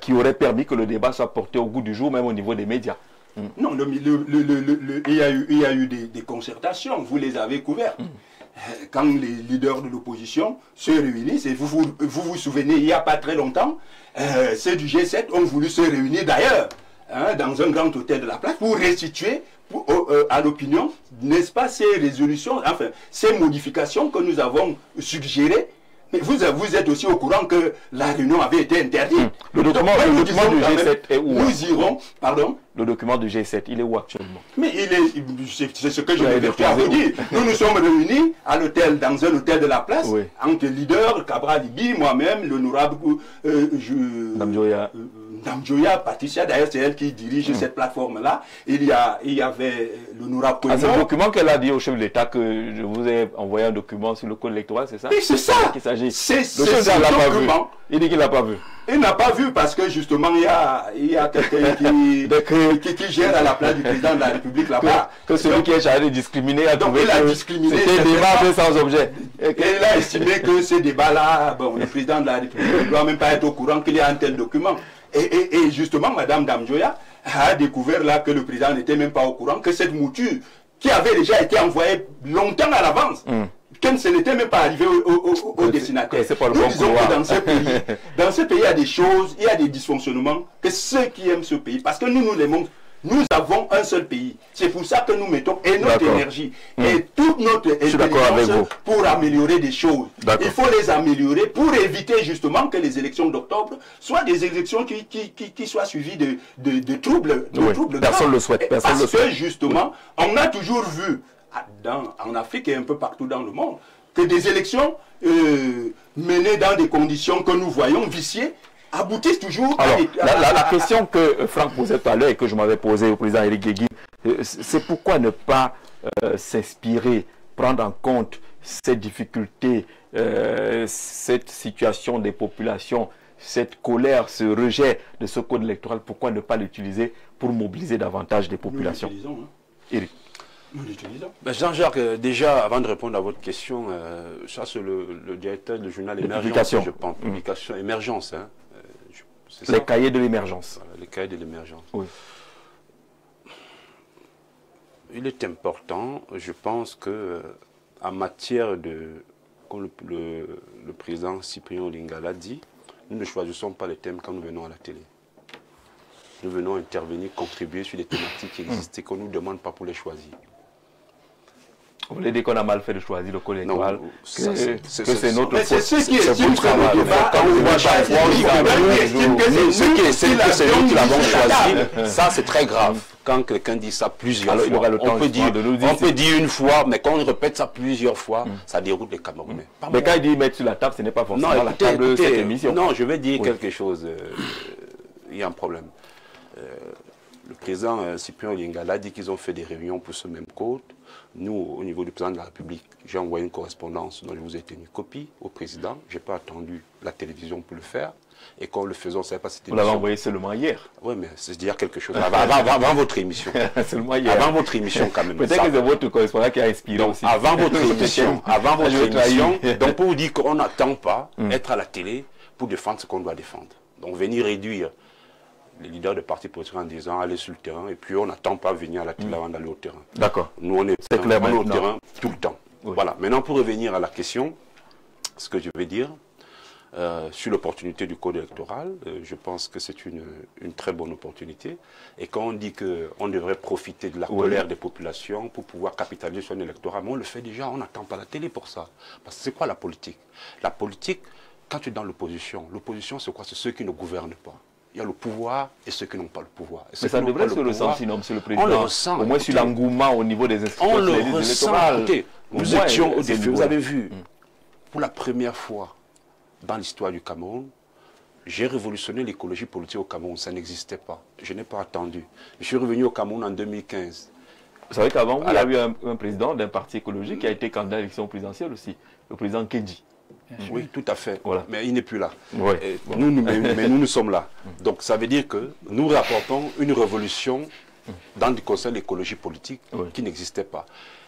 qui aurait permis que le débat soit porté au goût du jour, même au niveau des médias. Non, il y a eu des concertations. Vous les avez couvertes. Quand les leaders de l'opposition se réunissent, et vous vous souvenez, il n'y a pas très longtemps, ceux du G7 ont voulu se réunir d'ailleurs, dans un grand hôtel de la place, pour restituer à l'opinion, n'est-ce pas, ces résolutions, enfin, ces modifications que nous avons suggérées. Mais vous êtes aussi au courant que la réunion avait été interdite. Le document du G7 est où? Nous irons, pardon? Le document du G7, il est où actuellement? Mais c'est ce que je vais vous dire. Nous sommes réunis à l'hôtel, dans un hôtel de la place, entre leaders, Cabral Libi, moi-même, l'honorable Ndamjoya, Patricia, d'ailleurs c'est elle qui dirige cette plateforme-là. Il y avait l'honorable c'est un document qu'elle a dit au chef de l'État que je vous ai envoyé un document sur le code électoral, c'est ça? Oui, c'est ça. Qu'il s'agit. C'est le chef de l'État l'a pas vu. Il dit qu'il l'a pas vu. Il n'a pas vu parce que justement il y a quelqu'un qui gère à la place du président de la République là-bas. Que celui qui est chargé de discriminer a trouvé que c'était un débat sans objet. Et il a estimé que ce débat-là, bon, le président de la République ne doit même pas être au courant qu'il y a un tel document. Et justement, Madame Damjoya a découvert là que le président n'était même pas au courant que cette mouture qui avait déjà été envoyée longtemps à l'avance, que ce n'était même pas arrivé au destinataire. Nous disons que dans ce pays, il y a des choses, il y a des dysfonctionnements, que ceux qui aiment ce pays, parce que nous l'aimons, nous avons un seul pays. C'est pour ça que nous mettons notre énergie et toute notre intelligence pour améliorer des choses. Il faut les améliorer pour éviter justement que les élections d'octobre soient des élections qui soient suivies de troubles. Personne ne le souhaite. Parce que justement, on a toujours vu en Afrique et un peu partout dans le monde que des élections menées dans des conditions que nous voyons viciées aboutissent toujours la question que Franck posait tout à l'heure et que je m'avais posée au président Éric Guéguin, c'est pourquoi ne pas s'inspirer, prendre en compte ces difficultés, cette situation des populations, cette colère, ce rejet de ce code électoral, pourquoi ne pas l'utiliser pour mobiliser davantage des populations? Éric. Jean-Jacques, déjà, avant de répondre à votre question, ça c'est le directeur du journal Émergence, je pense, publication Émergence. Hein. Les cahiers de l'émergence. Les cahiers de l'émergence. Oui. Il est important, je pense que en matière de, comme le président Cyprien Olinga l'a dit, nous ne choisissons pas les thèmes quand nous venons à la télé. Nous venons intervenir, contribuer sur des thématiques qui existent et qu'on ne nous demande pas pour les choisir. Vous voulez dire qu'on a mal fait de choisir le code électoral, que c'est notre faute. C'est ce qui estime que le débat, quand on voit chaque fois, c'est nous qui l'avons choisi, ça c'est très grave. Quand quelqu'un dit ça plusieurs fois, on peut dire une fois, mais quand on répète ça plusieurs fois, ça déroute les Camerounais. Mais quand il dit mettre sur la table, ce n'est pas forcément la table de cette émission. Non, je vais dire quelque chose, il y a un problème. Le président Cyprien Olinga a dit qu'ils ont fait des réunions pour ce même code. Nous, au niveau du président de la République, j'ai envoyé une correspondance dont je vous ai tenu copie au président. Je n'ai pas attendu la télévision pour le faire. Et quand le faisons, on ne savait pas si c'était... Vous l'avez envoyé seulement hier. Oui, mais c'est dire quelque chose. Avant votre émission. Seulement hier. Avant votre émission, quand même. Peut-être que c'est votre correspondant qui a inspiré donc, aussi. Avant votre émission. Donc, pour vous dire qu'on n'attend pas être à la télé pour défendre ce qu'on doit défendre. Donc, venir réduire les leaders de partis politiques en disant aller sur le terrain et puis on n'attend pas venir à la télé avant d'aller au terrain. D'accord. Nous on est au terrain tout le temps. Oui. Voilà. Maintenant pour revenir à la question, ce que je vais dire sur l'opportunité du code électoral, je pense que c'est une très bonne opportunité. Et quand on dit qu'on devrait profiter de la colère des populations pour pouvoir capitaliser sur un électorat, mais on le fait déjà, on n'attend pas la télé pour ça. Parce que c'est quoi la politique? La politique, quand tu es dans l'opposition c'est quoi? C'est ceux qui ne gouvernent pas. Il y a le pouvoir et ceux qui n'ont pas le pouvoir. Mais ça devrait se ressentir, sinon, Monsieur le Président. On le ressent. Au moins sur l'engouement au niveau des institutions. On le ressent. Écoutez, nous étions au défi. Vous avez vu, pour la première fois dans l'histoire du Cameroun, j'ai révolutionné l'écologie politique au Cameroun. Ça n'existait pas. Je n'ai pas attendu. Je suis revenu au Cameroun en 2015. Vous savez qu'avant, il y a eu un président d'un parti écologique qui a été candidat à l'élection présidentielle aussi, le président Kedji. Oui, tout à fait. Voilà. Mais il n'est plus là. Ouais. Mais nous sommes là. Donc ça veut dire que nous rapportons une révolution dans le conseil de l'écologie politique qui n'existait pas.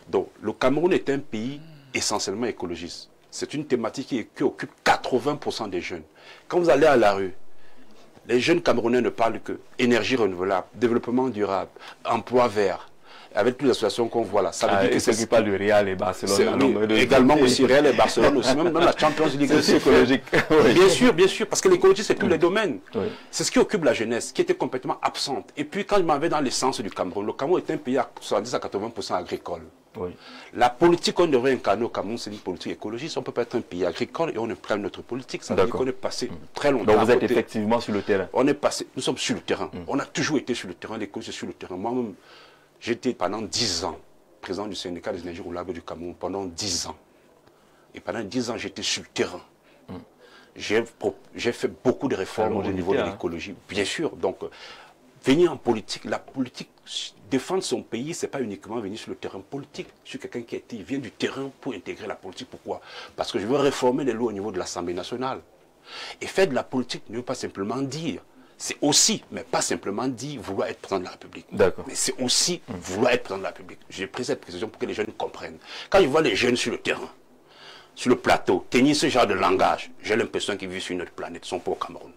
Donc le Cameroun est un pays essentiellement écologiste. C'est une thématique qui occupe 80% des jeunes. Quand vous allez à la rue, les jeunes Camerounais ne parlent que énergie renouvelable, développement durable, emploi vert. Avec toutes les associations qu'on voit là, ça veut dire que c'est qui parle de Real et Barcelone. Également aussi Real et Barcelone, aussi, même la Champions League. C'est écologique. Bien sûr, parce que l'écologie, c'est tous les domaines. C'est ce qui occupe la jeunesse, qui était complètement absente. Et puis, quand je m'en vais dans l'essence du Cameroun, le Cameroun est un pays à 70 à 80% agricole. La politique qu'on devrait incarner au Cameroun, c'est une politique écologiste. On ne peut pas être un pays agricole et on ne prend notre politique. Ça veut dire qu'on est passé très longtemps. Donc vous êtes effectivement sur le terrain. Nous sommes sur le terrain. On a toujours été sur le terrain, l'écologie sur le terrain. Moi-même, j'étais pendant 10 ans président du syndicat des énergies renouvelables du Cameroun, pendant 10 ans. Et pendant 10 ans, j'étais sur le terrain. j'ai fait beaucoup de réformes au niveau de l'écologie, bien sûr. Donc, venir en politique, la politique, défendre son pays, c'est pas uniquement venir sur le terrain politique. Je suis quelqu'un qui vient du terrain pour intégrer la politique. Pourquoi? Parce que je veux réformer les lois au niveau de l'Assemblée nationale. Et faire de la politique ne veut pas simplement dire, c'est aussi, mais pas simplement dire vouloir être président de la République. Mais c'est aussi vouloir être président de la République. J'ai pris cette précision pour que les jeunes comprennent. Quand je vois les jeunes sur le terrain, sur le plateau, tenir ce genre de langage, j'ai l'impression qu'ils vivent sur une autre planète, ils sont pas au Cameroun.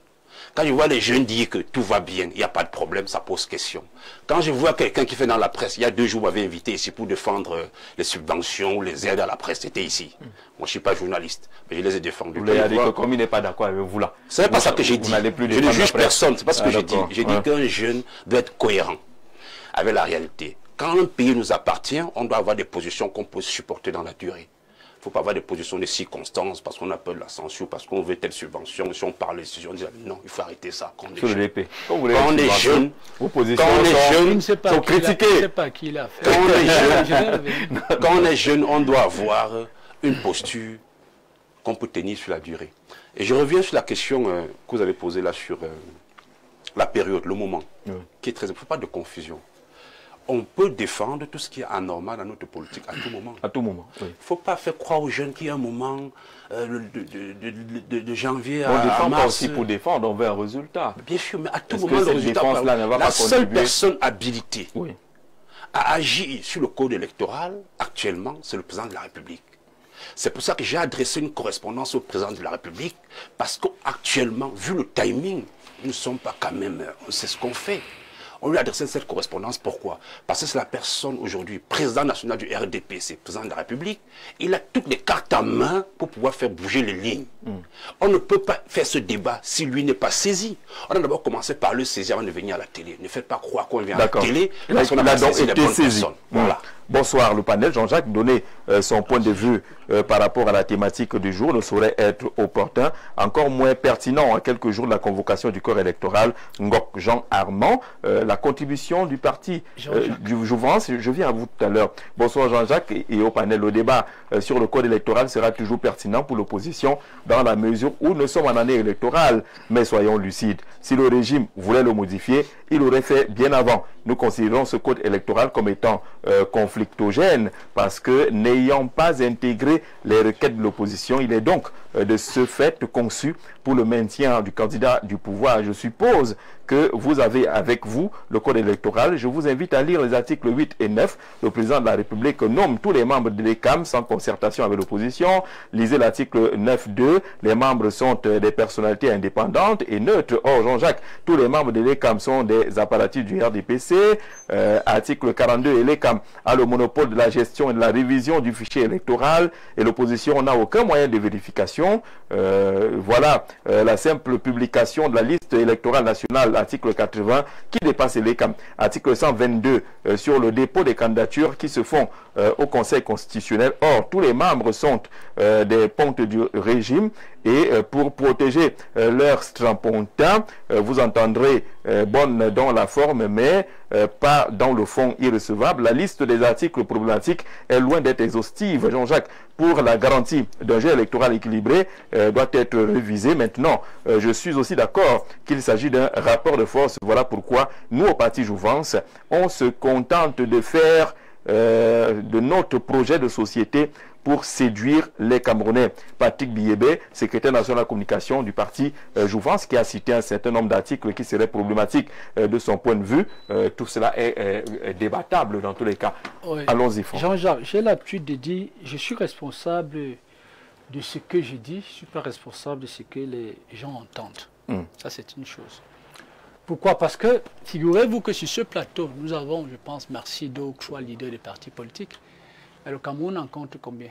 Quand je vois les jeunes dire que tout va bien, il n'y a pas de problème, ça pose question. Quand je vois quelqu'un qui fait dans la presse, il y a 2 jours, vous m'avez invité ici pour défendre les subventions, les aides à la presse, c'était ici. Moi, je ne suis pas journaliste, mais je les ai défendus. Vous l'avez dit que comme il n'est pas d'accord avec vous là. Ce n'est pas ça que j'ai dit. Je ne juge personne, c'est pas ce que j'ai dit. J'ai dit qu'un jeune doit être cohérent avec la réalité. Quand un pays nous appartient, on doit avoir des positions qu'on peut supporter dans la durée. Il ne faut pas avoir des positions de circonstances parce qu'on a peur de la censure, parce qu'on veut telle subvention. Si on parle de décision, on dit non, il faut arrêter ça. Quand on est jeune, sont critiqués. Je ne sais pas qui l'a fait. Quand on est jeune, on doit avoir une posture qu'on peut tenir sur la durée. Et je reviens sur la question que vous avez posée là sur la période, le moment, qui est très important. Il ne faut pas de confusion. On peut défendre tout ce qui est anormal dans notre politique à tout moment. À tout moment, oui. Il ne faut pas faire croire aux jeunes qu'il y a un moment de janvier à mars. On défend aussi pour défendre, on veut un résultat. Bien sûr, mais à tout moment, le résultat, la seule personne habilitée à agir sur le code électoral, actuellement, c'est le président de la République. C'est pour ça que j'ai adressé une correspondance au président de la République, parce qu'actuellement, vu le timing, nous ne sommes pas quand même, on sait ce qu'on fait. On lui a adressé cette correspondance, pourquoi? Parce que c'est la personne aujourd'hui, président national du RDP, c'est président de la République, il a toutes les cartes en main pour pouvoir faire bouger les lignes. On ne peut pas faire ce débat si lui n'est pas saisi. On a d'abord commencé par le saisir avant de venir à la télé. Ne faites pas croire qu'on vient à la télé parce qu'on a pas saisi les bonnes personnes. Voilà. Bonsoir, le panel. Jean-Jacques, donner son point de vue par rapport à la thématique du jour ne saurait être opportun, encore moins pertinent à quelques jours de la convocation du corps électoral. Ngok Jean Armand, la contribution du parti du Jouvence, je viens à vous tout à l'heure. Bonsoir Jean-Jacques et au panel. Le débat sur le code électoral sera toujours pertinent pour l'opposition dans la mesure où nous sommes en année électorale. Mais soyons lucides, si le régime voulait le modifier, il l'aurait fait bien avant. Nous considérons ce code électoral comme étant conflictogène parce que n'ayant pas intégré les requêtes de l'opposition, il est donc de ce fait conçu pour le maintien du candidat du pouvoir. Je suppose que vous avez avec vous le code électoral. Je vous invite à lire les articles 8 et 9. Le président de la République nomme tous les membres de l'ECAM sans concertation avec l'opposition. Lisez l'article 9.2. Les membres sont des personnalités indépendantes et neutres. Or, Jean-Jacques, tous les membres de l'ECAM sont des apparatifs du RDPC. Article 42, et l'ECAM a le monopole de la gestion et de la révision du fichier électoral et l'opposition n'a aucun moyen de vérification. Voilà la simple publication de la liste électorale nationale, article 80, qui dépasse l'ECAM. Article 122 sur le dépôt des candidatures qui se font au Conseil constitutionnel. Or, tous les membres sont des pontes du régime et pour protéger leur strapontin, vous entendrez bonne dans la forme, mais pas dans le fond irrecevable. La liste des articles problématiques est loin d'être exhaustive. Jean-Jacques, pour la garantie d'un jeu électoral équilibré, doit être révisée. Maintenant, je suis aussi d'accord qu'il s'agit d'un rapport de force. Voilà pourquoi nous, au Parti Jouvence, on se contente de faire de notre projet de société pour séduire les Camerounais. Patrick Biyébé, secrétaire national de la communication du parti Jouvence, qui a cité un certain nombre d'articles qui seraient problématiques de son point de vue. Tout cela est débattable dans tous les cas. Oui. Allons-y, Franck. Jean-Jacques, j'ai l'habitude de dire, je suis responsable de ce que je dis, je ne suis pas responsable de ce que les gens entendent. Ça, c'est une chose. Pourquoi? Parce que, figurez-vous que sur ce plateau, nous avons, je pense, Merci Do, soit leader des partis politiques. Mais le Cameroun en compte combien?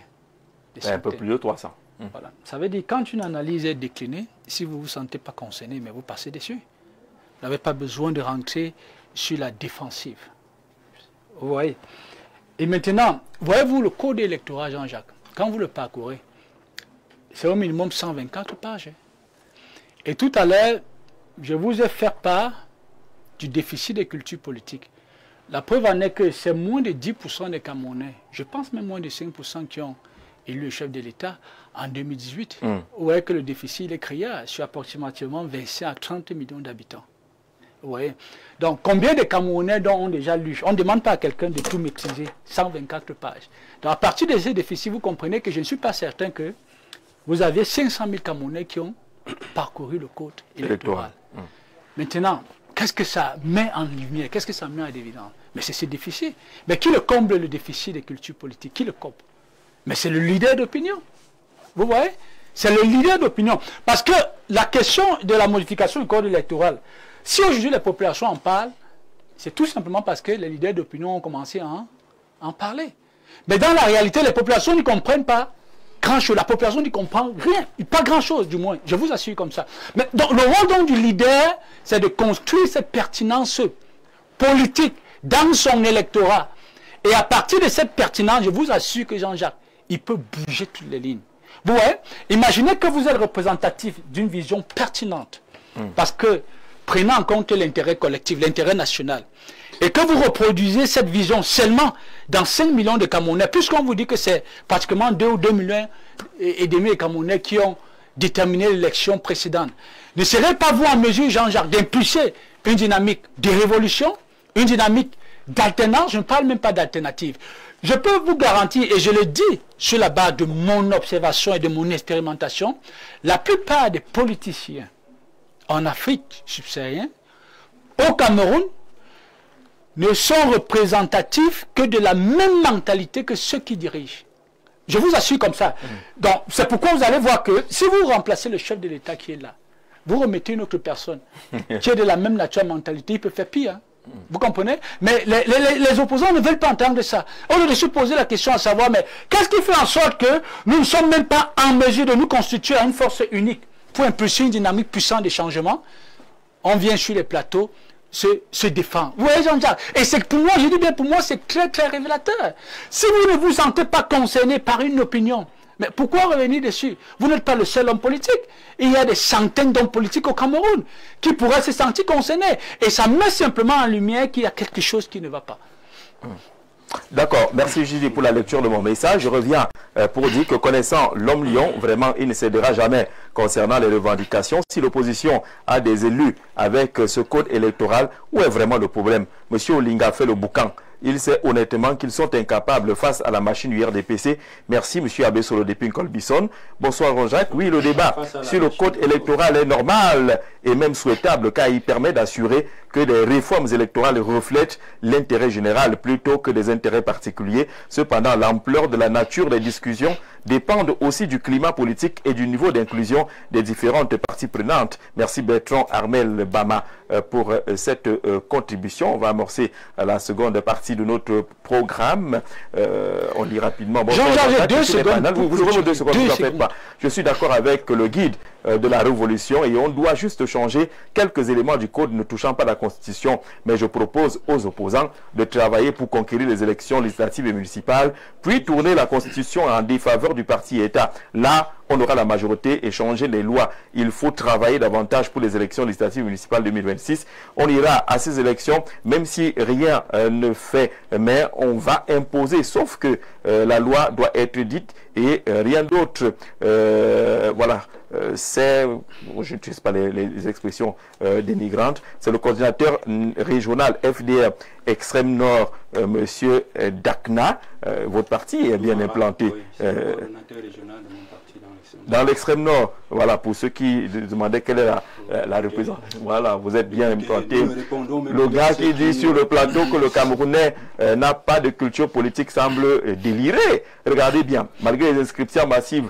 Un peu plus de 300. Voilà. Ça veut dire quand une analyse est déclinée, si vous ne vous sentez pas concerné, mais vous passez dessus. Vous n'avez pas besoin de rentrer sur la défensive. Vous voyez? Et maintenant, voyez-vous le code électoral, Jean-Jacques, quand vous le parcourez, c'est au minimum 124 pages. Et tout à l'heure, je vous ai fait part du déficit de culture politique. La preuve en est que c'est moins de 10% des Camerounais, je pense même moins de 5% qui ont élu le chef de l'État en 2018. Vous voyez que le déficit il est créé sur approximativement 25 à 30 millions d'habitants. Vous voyez. Donc, combien de Camerounais ont déjà lu? On ne demande pas à quelqu'un de tout maîtriser. 124 pages. Donc, à partir de ces déficits, vous comprenez que je ne suis pas certain que vous avez 500 000 Camerounais qui ont parcouru le code électoral. Maintenant, qu'est-ce que ça met en lumière? Qu'est-ce que ça met en évidence? Mais c'est ce déficit. Mais qui le comble, le déficit de culture politique? Qui le comble? Mais c'est le leader d'opinion. Vous voyez? C'est le leader d'opinion. Parce que la question de la modification du code électoral, si aujourd'hui les populations en parlent, c'est tout simplement parce que les leaders d'opinion ont commencé à en parler. Mais dans la réalité, les populations ne comprennent pas grand-chose. La population ne comprend rien. Pas grand-chose, du moins. Je vous assure comme ça. Mais donc, le rôle donc, du leader, c'est de construire cette pertinence politique dans son électorat. Et à partir de cette pertinence, je vous assure que Jean-Jacques, il peut bouger toutes les lignes. Vous voyez? Imaginez que vous êtes représentatif d'une vision pertinente. Parce que, prenant en compte l'intérêt collectif, l'intérêt national, et que vous reproduisez cette vision seulement dans 5 millions de Camerounais, puisqu'on vous dit que c'est pratiquement 2 ou 2 millions et demi de Camerounais qui ont déterminé l'élection précédente, ne serez pas vous en mesure, Jean-Jacques, d'impulser une dynamique de révolution, une dynamique d'alternance? Je ne parle même pas d'alternative. Je peux vous garantir, et je le dis sur la base de mon observation et de mon expérimentation, la plupart des politiciens en Afrique subsaharienne, au Cameroun, ne sont représentatifs que de la même mentalité que ceux qui dirigent. Je vous assure comme ça. Donc, c'est pourquoi vous allez voir que si vous remplacez le chef de l'État qui est là, vous remettez une autre personne qui est de la même nature mentalité, il peut faire pire. Vous comprenez? Mais les opposants ne veulent pas entendre ça. Au lieu de se poser la question à savoir, mais qu'est-ce qui fait en sorte que nous ne sommes même pas en mesure de nous constituer à une force unique pour impulser une dynamique puissante de changement? On vient sur les plateaux se défend. Vous voyez, Jean-Jacques? Et c'est pour moi, je dis bien pour moi, c'est très révélateur. Si vous ne vous sentez pas concerné par une opinion, mais pourquoi revenir dessus? Vous n'êtes pas le seul homme politique. Il y a des centaines d'hommes politiques au Cameroun qui pourraient se sentir concernés. Et ça met simplement en lumière qu'il y a quelque chose qui ne va pas. D'accord, merci Gilles pour la lecture de mon message. Je reviens pour dire que connaissant l'homme lion, vraiment il ne cédera jamais concernant les revendications. Si l'opposition a des élus avec ce code électoral, où est vraiment le problème? Monsieur Olinga fait le boucan. Il sait honnêtement qu'ils sont incapables face à la machine du RDPC. Merci, monsieur Abbé Solo depuis Colbison. Bonsoir, Jean-Jacques. Oui, le débat sur le code électoral est normal et même souhaitable car il permet d'assurer que les réformes électorales reflètent l'intérêt général plutôt que des intérêts particuliers. Cependant, l'ampleur de la nature des discussions dépendent aussi du climat politique et du niveau d'inclusion des différentes parties prenantes. Merci Bertrand Armel Bama pour cette contribution. On va amorcer la seconde partie de notre programme. On lit rapidement. Bon, Jean-Jacques, 2 secondes. Vous 2 secondes, vous en faites pas. Je suis d'accord avec le guide de la révolution et on doit juste changer quelques éléments du code ne touchant pas la Constitution. Mais je propose aux opposants de travailler pour conquérir les élections législatives et municipales, puis tourner la Constitution en défaveur du parti État. Là, on aura la majorité et changer les lois. Il faut travailler davantage pour les élections législatives municipales 2026. On ira à ces élections, même si rien ne fait, mais on va imposer, sauf que la loi doit être dite et rien d'autre. Voilà. C'est, je n'utilise pas les expressions dénigrantes, c'est le coordinateur régional FDR Extrême Nord, monsieur Dakna. Votre parti est bien implanté. Oui, c'est le coordinateur régional de mon parti dans l'extrême nord. Voilà, pour ceux qui demandaient quelle est la représentation. Voilà, vous êtes bien implanté. Le gars qui dit sur le plateau que le Camerounais n'a pas de culture politique semble délirer. Regardez bien, malgré les inscriptions massives,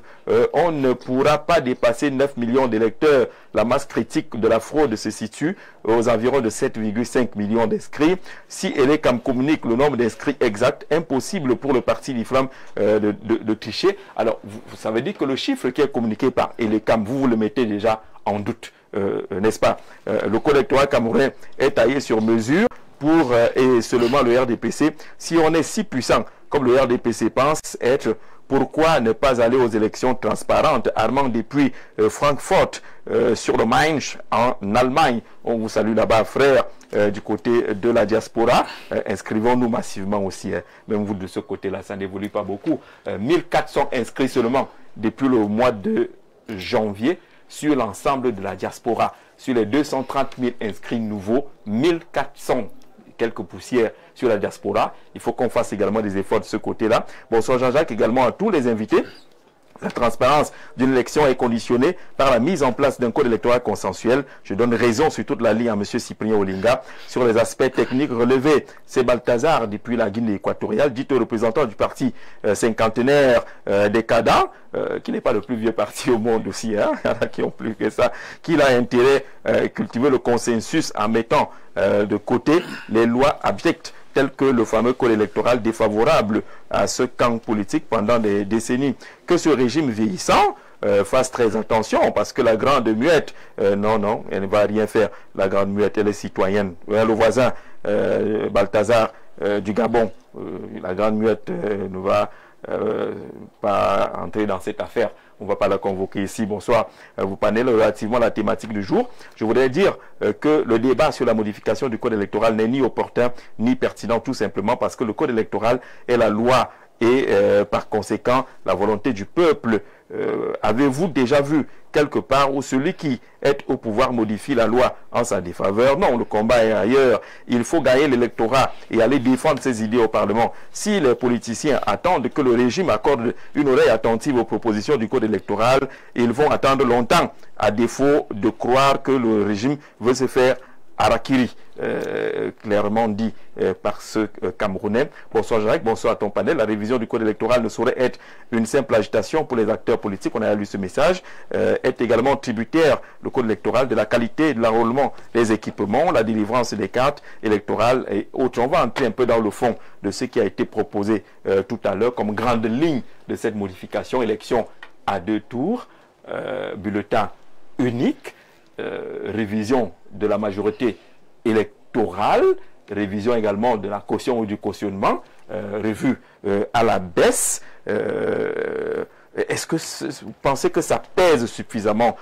on ne pourra pas dépasser 9 millions d'électeurs. La masse critique de la fraude se situe aux environs de 7,5 millions d'inscrits. Si Elecam communique le nombre d'inscrits exact, impossible pour le parti d'Iflam de tricher. Alors, ça veut dire que le chiffre qui est communiqué par Elecam, vous le mettez déjà en doute, n'est-ce pas? Le code électoral camerounais est taillé sur mesure pour, et seulement le RDPC. Si on est si puissant comme le RDPC pense être, pourquoi ne pas aller aux élections transparentes? Armand depuis Francfort sur le Main en Allemagne. On vous salue là-bas, frère. du côté de la diaspora. Inscrivons-nous massivement aussi. Même vous de ce côté-là, ça n'évolue pas beaucoup. 1400 inscrits seulement depuis le mois de janvier sur l'ensemble de la diaspora. Sur les 230 000 inscrits nouveaux, 1400 quelques poussières sur la diaspora. Il faut qu'on fasse également des efforts de ce côté-là. Bonsoir Jean-Jacques, également à tous les invités. La transparence d'une élection est conditionnée par la mise en place d'un code électoral consensuel. Je donne raison sur toute la ligne à M. Cyprien Olinga sur les aspects techniques relevés. C'est Balthazar, depuis la Guinée équatoriale, dit au représentant du parti cinquantenaire des Cadans, qui n'est pas le plus vieux parti au monde aussi, hein, il y en a qui ont plus que ça, qu'il a intérêt à cultiver le consensus en mettant de côté les lois abjectes tel que le fameux code électoral défavorable à ce camp politique pendant des décennies. Que ce régime vieillissant fasse très attention, parce que la grande muette, non, elle ne va rien faire. La grande muette, elle est citoyenne. Le voisin, Balthazar du Gabon, la grande muette ne va pas entrer dans cette affaire. On ne va pas la convoquer ici. Bonsoir. Vous parlez relativement à la thématique du jour. Je voudrais dire que le débat sur la modification du code électoral n'est ni opportun ni pertinent, tout simplement parce que le code électoral est la loi et par conséquent la volonté du peuple. Avez-vous déjà vu quelque part où celui qui est au pouvoir modifie la loi en sa défaveur? Non, le combat est ailleurs. Il faut gagner l'électorat et aller défendre ses idées au Parlement. Si les politiciens attendent que le régime accorde une oreille attentive aux propositions du code électoral, ils vont attendre longtemps, à défaut de croire que le régime veut se faire harakiri, clairement dit par ce Camerounais. Bonsoir Jacques, bonsoir à ton panel. La révision du code électoral ne saurait être une simple agitation pour les acteurs politiques, on a lu ce message, est également tributaire, le code électoral, de la qualité de l'enrôlement des équipements, la délivrance des cartes électorales et autres. On va entrer un peu dans le fond de ce qui a été proposé tout à l'heure comme grande ligne de cette modification. Élection à 2 tours, bulletin unique, révision de la majorité électorale, révision également de la caution ou du cautionnement, revue à la baisse. Est-ce que vous pensez que ça pèse suffisamment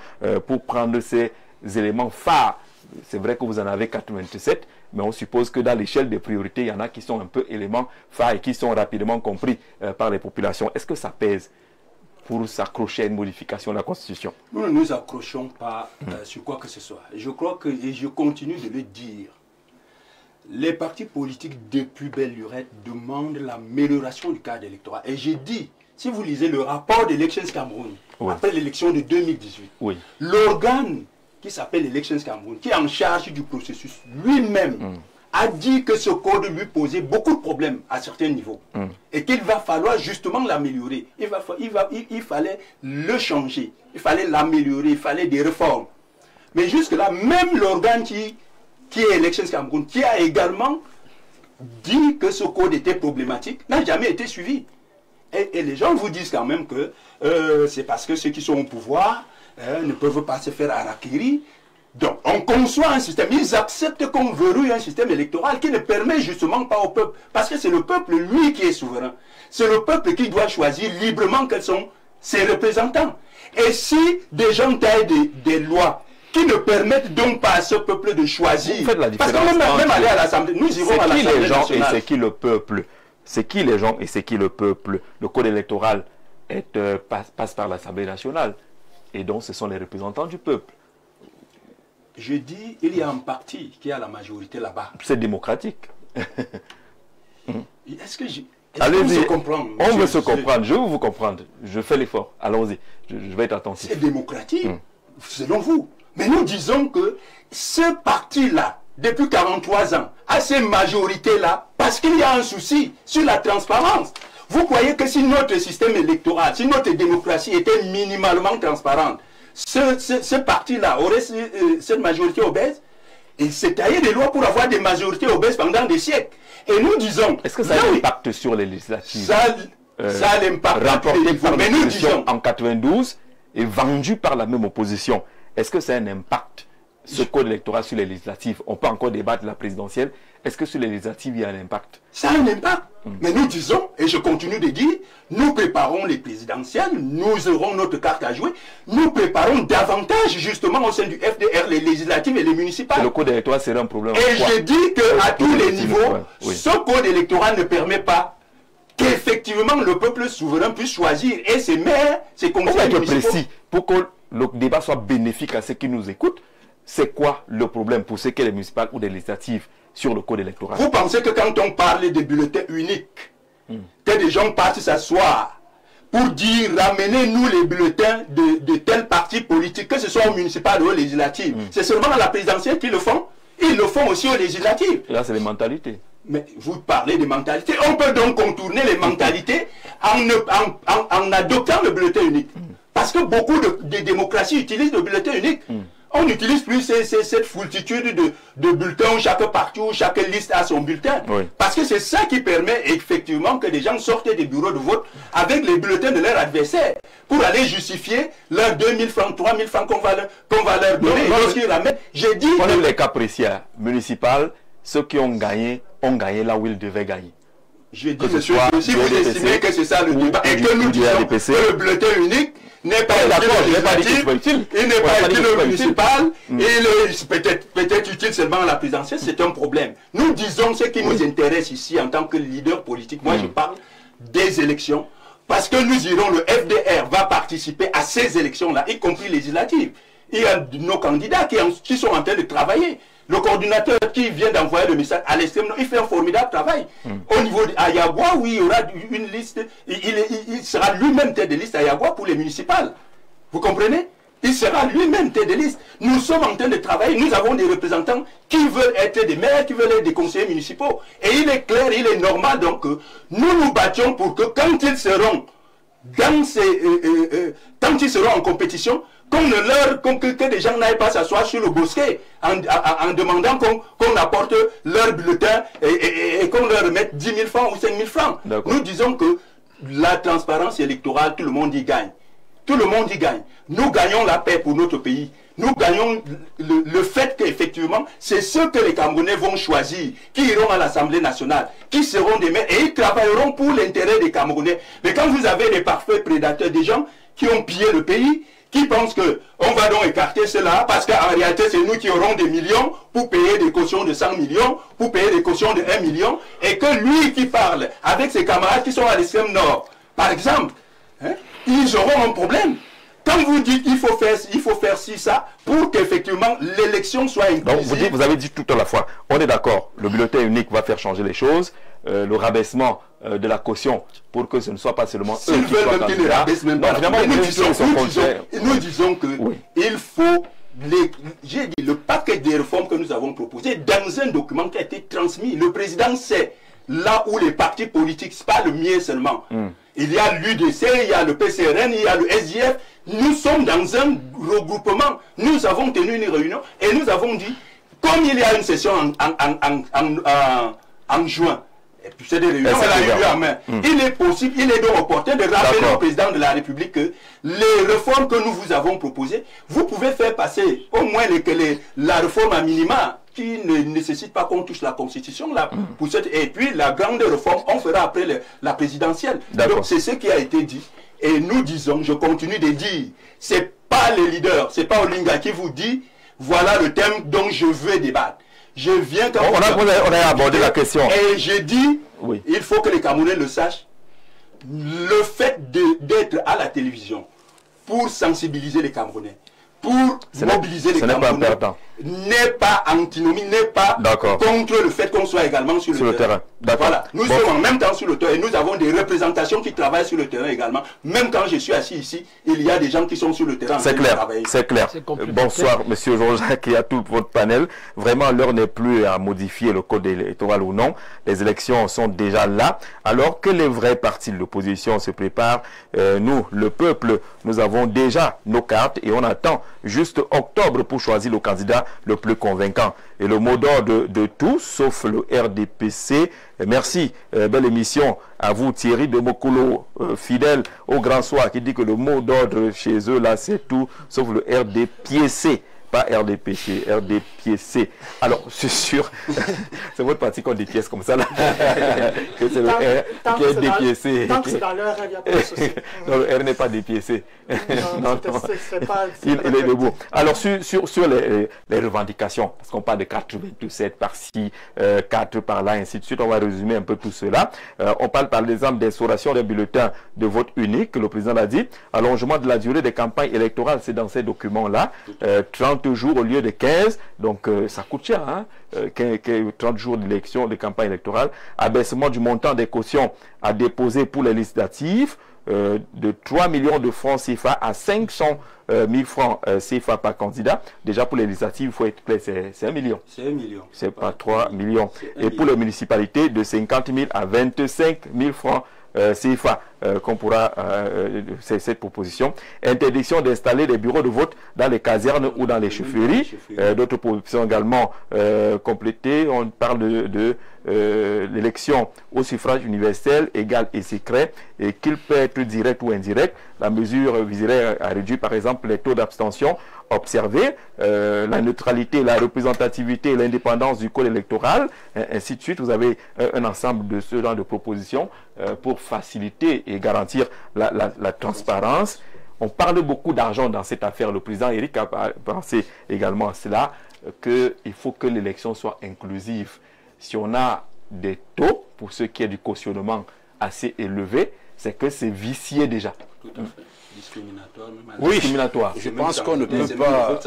pour prendre ces éléments phares? C'est vrai que vous en avez 87, mais on suppose que dans l'échelle des priorités, il y en a qui sont un peu éléments phares et qui sont rapidement compris par les populations. Est-ce que ça pèse pour s'accrocher à une modification de la Constitution? Nous ne nous accrochons pas sur quoi que ce soit. Je crois que, et je continue de le dire, les partis politiques depuis belle lurette demandent l'amélioration du cadre électoral. Et j'ai dit, si vous lisez le rapport d'Elections Cameroun, après l'élection de 2018, l'organe qui s'appelle Elections Cameroun, qui est en charge du processus, lui-même a dit que ce code lui posait beaucoup de problèmes à certains niveaux et qu'il va falloir justement l'améliorer. Il fallait le changer, il fallait l'améliorer, il fallait des réformes. Mais jusque-là, même l'organe qui est Elections Cameroun, qui a également dit que ce code était problématique, n'a jamais été suivi. Et les gens vous disent quand même que c'est parce que ceux qui sont au pouvoir ne peuvent pas se faire harakiri. Donc, on conçoit un système, ils acceptent qu'on verrouille un système électoral qui ne permet justement pas au peuple. Parce que c'est le peuple, lui, qui est souverain. C'est le peuple qui doit choisir librement quels sont ses représentants. Et si des gens taillent des lois qui ne permettent donc pas à ce peuple de choisir, vous faites la différence parce que même aller à l'Assemblée, nous irons à l'Assemblée nationale. C'est qui le peuple? C'est qui les gens et c'est qui le peuple? Le code électoral passe par l'Assemblée nationale. Et donc, ce sont les représentants du peuple. Je dis, il y a un parti qui a la majorité là-bas. C'est démocratique. Est-ce que allez-y, on veut se comprendre. Je veux vous comprendre. Je fais l'effort. Allons-y. Je vais être attentif. C'est démocratique, selon vous. Mais nous disons que ce parti-là, depuis 43 ans, a ces majorités-là, parce qu'il y a un souci sur la transparence. Vous croyez que si notre système électoral, si notre démocratie était minimalement transparente, ce parti-là aurait cette majorité obèse? Et c'est tailler des lois pour avoir des majorités obèses pendant des siècles. Et nous disons... Est-ce que ça a un impact sur les législatives? Ça a l'impact. Rapporté par l'opposition en 92 et vendu par la même opposition. Est-ce que c'est un impact ce code électoral sur les législatives? On peut encore débattre de la présidentielle. Est-ce que sur les législatives, il y a un impact? Ça a un impact. Mais nous disons, et je continue de dire, nous préparons les présidentielles, nous aurons notre carte à jouer, nous préparons davantage justement au sein du FDR les législatives et les municipales. Et le code électoral serait un problème. Et je dis qu'à tous les niveaux, ce code électoral ne permet pas qu'effectivement le peuple souverain puisse choisir et ses maires, ses conseillers municipaux. Précis, pour que le débat soit bénéfique à ceux qui nous écoutent, c'est quoi le problème pour ceux qui sont les municipales ou des législatives sur le code électoral? Vous pensez que quand on parle de bulletins uniques, que des gens partent s'asseoir pour dire ramenez-nous les bulletins de tel parti politique, que ce soit au municipal ou au législatif, c'est seulement à la présidentielle qu'ils le font? Ils le font aussi aux législatives. Et là, c'est les mentalités. Mais vous parlez de mentalité. On peut donc contourner les mentalités en adoptant le bulletin unique. Parce que beaucoup de démocraties utilisent le bulletin unique. On n'utilise plus cette foultitude de bulletins où chaque parti ou chaque liste a son bulletin. Oui. Parce que c'est ça qui permet effectivement que des gens sortent des bureaux de vote avec les bulletins de leur adversaire pour aller justifier leurs 2000 francs, 3000 francs qu'on va leur donner. Lorsqu'ils ramènent, j'ai dit... On a les cas précis municipaux, ceux qui ont gagné là où ils devaient gagner. J'ai dit, monsieur, si vous estimez que c'est ça le débat et que nous disons que le bulletin unique n'est pas utile, il n'est pas utile au municipal, il est peut-être utile seulement à la présidentielle, c'est un problème. Nous disons ce qui nous intéresse ici en tant que leader politique. Moi, je parle des élections, parce que nous irons, le FDR va participer à ces élections-là, y compris législatives. Il y a nos candidats qui sont en train de travailler. Le coordinateur qui vient d'envoyer le message à l'extrême, il fait un formidable travail. Au niveau d'Ayagua, oui, il y aura une liste, il sera lui-même tête de liste à Ayagua pour les municipales. Vous comprenez? Il sera lui-même tête de liste. Nous sommes en train de travailler, nous avons des représentants qui veulent être des maires, qui veulent être des conseillers municipaux. Et il est clair, il est normal donc que nous nous battions pour que quand ils seront quand ils seront en compétition, que des gens n'aillent pas s'asseoir sur le bosquet en demandant qu'on apporte leur bulletin et qu'on leur remette 10 000 francs ou 5 000 francs. Nous disons que la transparence électorale, tout le monde y gagne. Tout le monde y gagne. Nous gagnons la paix pour notre pays. Nous gagnons le fait qu'effectivement, c'est ceux que les Camerounais vont choisir, qui iront à l'Assemblée nationale, qui seront des maires, et ils travailleront pour l'intérêt des Camerounais. Mais quand vous avez des parfaits prédateurs, des gens qui ont pillé le pays, qui pensent qu'on va donc écarter cela, parce qu'en réalité, c'est nous qui aurons des millions pour payer des cautions de 100 millions, pour payer des cautions de 1 million, et que lui qui parle avec ses camarades qui sont à l'extrême nord, par exemple, hein, ils auront un problème. Quand vous dites qu'il faut faire ci, ça, pour qu'effectivement l'élection soit inclusive. Donc vous avez dit tout à la fois, on est d'accord, le bulletin unique va faire changer les choses, le rabaissement de la caution pour que ce ne soit pas seulement eux qui soient candidats. Nous disons que il faut, j'ai dit, le paquet des réformes que nous avons proposé dans un document qui a été transmis. Le président sait là où les partis politiques, c'est pas le mien seulement. Il y a l'UDC, il y a le PCRN, il y a le SDF. Nous sommes dans un regroupement. Nous avons tenu une réunion et nous avons dit, comme il y a une session en juin, et puis c'est des réunions, elle a eu lieu en main. Il est possible, il est donc opportun de rappeler au président de la République que les réformes que nous vous avons proposées, vous pouvez faire passer au moins la réforme à minima qui ne nécessite pas qu'on touche la Constitution là, et puis la grande réforme, on fera après la présidentielle. Donc c'est ce qui a été dit. Et nous disons, je continue de dire, c'est pas les leaders, c'est pas Olinga qui vous dit, voilà le thème dont je veux débattre. Je viens quand on a abordé la question. Et je dis, il faut que les Camerounais le sachent, le fait d'être à la télévision pour sensibiliser les Camerounais, pour mobiliser les Camerounais, n'est pas antinomie, n'est pas contre le fait qu'on soit également sur le terrain. Voilà. Nous sommes en même temps sur le terrain et nous avons des représentations qui travaillent sur le terrain également. Même quand je suis assis ici, il y a des gens qui sont sur le terrain. C'est clair, c'est clair. Bonsoir, monsieur Jean-Jacques et à tout votre panel. Vraiment, l'heure n'est plus à modifier le code électoral ou non. Les élections sont déjà là. Alors que les vrais partis de l'opposition se préparent, nous, le peuple, nous avons déjà nos cartes et on attend juste octobre pour choisir le candidat le plus convaincant. Et le mot d'ordre de tout, sauf le RDPC. Merci, belle émission à vous Thierry de Mokolo, fidèle au Grand Soir, qui dit que le mot d'ordre chez eux là c'est tout, sauf le RDPC. pas RDPC, RDPC. Alors, c'est sûr, c'est votre parti qui a des pièces comme ça, là. Que c'est le R qui est dépiécé. Tant que c'est dans le R, il n'y a pas de souci. Non, le R n'est pas dépiécé. Non, c'est pas... Il est debout. Alors, sur les revendications, parce qu'on parle de 87 par-ci, 4 par-là, ainsi de suite, on va résumer un peu tout cela. On parle par exemple d'instauration d'un bulletin de vote unique, le président l'a dit, allongement de la durée des campagnes électorales, c'est dans ces documents-là, 30 jours au lieu de 15, donc ça coûte cher, hein, 30 jours d'élection, de campagne électorale, abaissement du montant des cautions à déposer pour les législatives, de 3 millions de francs CFA à 500 000 francs CFA par candidat. Déjà pour les législatives, il faut être clair, c'est 1 million. C'est 1 million. C'est pas 3 millions. Et pour les municipalités, de 50 000 à 25 000 francs CFA qu'on pourra, c'est cette proposition. Interdiction d'installer des bureaux de vote dans les casernes ou dans les chefferies. D'autres propositions également complétées. On parle de l'élection au suffrage universel, égal et secret, et qu'il peut être direct ou indirect. La mesure viserait à réduire par exemple les taux d'abstention observés, la neutralité, la représentativité et l'indépendance du code électoral, ainsi de suite. Vous avez un ensemble de ce genre de propositions pour faciliter et garantir la transparence. On parle beaucoup d'argent dans cette affaire. Le président Eric a pensé également à cela, qu'il faut que l'élection soit inclusive. Si on a des taux, pour ce qui est du cautionnement assez élevé, c'est que c'est vicié déjà. Tout à fait. Discriminatoire. Même Oui, discriminatoire. Je pense qu'on ne peut pas,